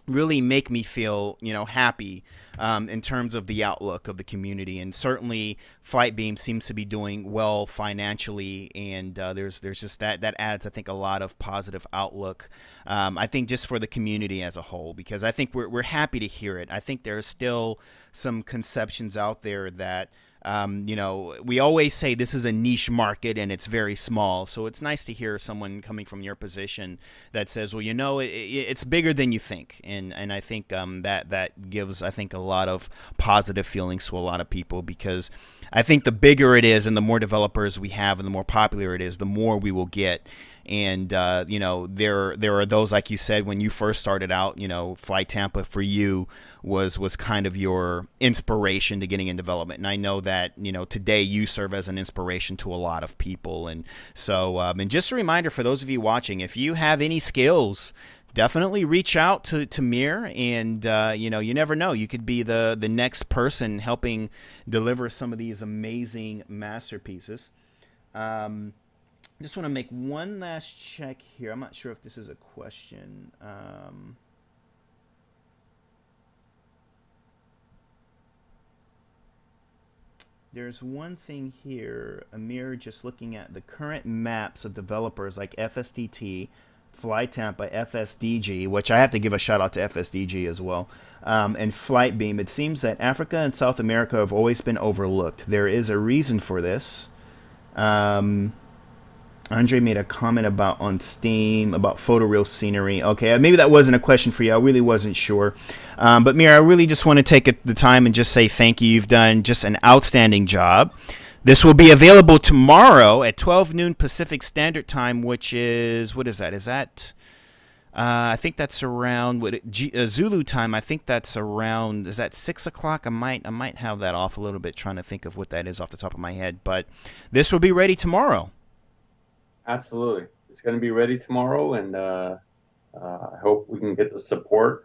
really make me feel, happy in terms of the outlook of the community. And certainly FlightBeam seems to be doing well financially, and there's just that adds, I think, a lot of positive outlook, I think, just for the community as a whole, because I think we're happy to hear it. I think there's still some conceptions out there that You know, we always say this is a niche market and it's very small. So it's nice to hear someone coming from your position that says, well, you know, it's bigger than you think. And I think that gives, I think, a lot of positive feelings to a lot of people, because I think the bigger it is and the more developers we have and the more popular it is, the more we will get. And, you know, there are those, like you said, when you first started out, you know, Flight Tampa for you was kind of your inspiration to getting in development. And I know that, you know, today you serve as an inspiration to a lot of people. And so, and just a reminder for those of you watching, if you have any skills, definitely reach out to Mir. And, you know, you never know. You could be the next person helping deliver some of these amazing masterpieces. Just want to make one last check here. I'm not sure if this is a question. There's one thing here, Amir, just looking at the current maps of developers like FSTT, Flight Tampa, FSDG, which I have to give a shout out to FSDG as well, and FlightBeam. It seems that Africa and South America have always been overlooked. There is a reason for this. Andre made a comment about on Steam about photoreal scenery. Okay, maybe that wasn't a question for you. I really wasn't sure. But Mir, I really just want to take the time and just say thank you. You've done just an outstanding job. This will be available tomorrow at 12 noon Pacific Standard Time, which is, what is that? Is that, I think that's around Zulu time. I think that's around, is that 6 o'clock? I might have that off a little bit, trying to think of what that is off the top of my head. But this will be ready tomorrow. Absolutely. It's going to be ready tomorrow, and I hope we can get the support.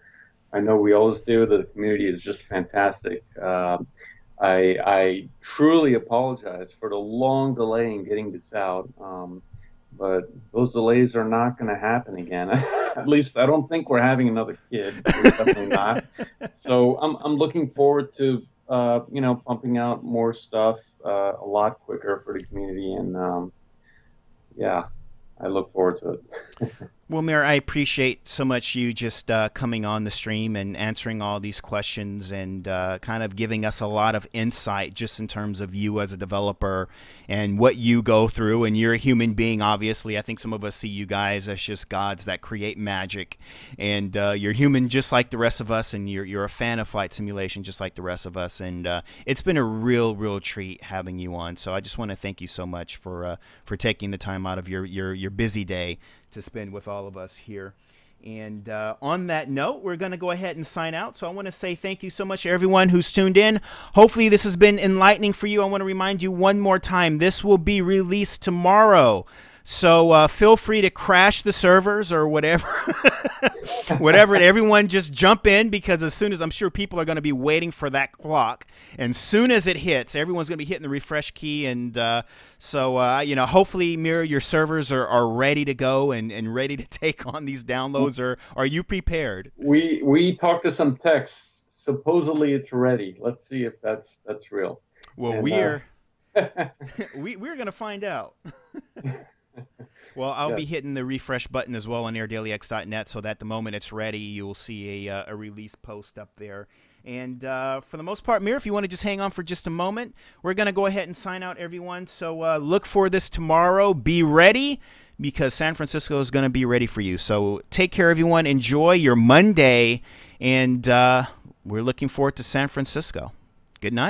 I know we always do. The community is just fantastic. I truly apologize for the long delay in getting this out, but those delays are not going to happen again. At least I don't think we're having another kid. We're definitely not. So I'm looking forward to you know, pumping out more stuff a lot quicker for the community, and yeah, I look forward to it. Well, Mir, I appreciate so much you just coming on the stream and answering all these questions, and kind of giving us a lot of insight just in terms of you as a developer and what you go through. And you're a human being, obviously. I think some of us see you guys as just gods that create magic, and you're human just like the rest of us, and you're a fan of flight simulation just like the rest of us. And it's been a real treat having you on. So I just want to thank you so much for taking the time out of your busy day to spend with all of us here. And on that note, we're going to go ahead and sign out. So I want to say thank you so much to everyone who's tuned in. Hopefully this has been enlightening for you. I want to remind you one more time, this will be released tomorrow. So feel free to crash the servers or whatever. Whatever, everyone just jump in, because as soon as, I'm sure people are going to be waiting for that clock, and soon as it hits, everyone's going to be hitting the refresh key. And so you know, hopefully, Mir, your servers are ready to go and ready to take on these downloads. Or are you prepared? We talked to some techs. Supposedly it's ready. Let's see if that's real. Well, and, we're going to find out. Well, I'll be hitting the refresh button as well on airdailyx.net, so that the moment it's ready, you'll see a release post up there. And for the most part, Mir, if you want to just hang on for just a moment, we're going to go ahead and sign out, everyone. So look for this tomorrow. Be ready, because San Francisco is going to be ready for you. So take care, everyone. Enjoy your Monday, and we're looking forward to San Francisco. Good night.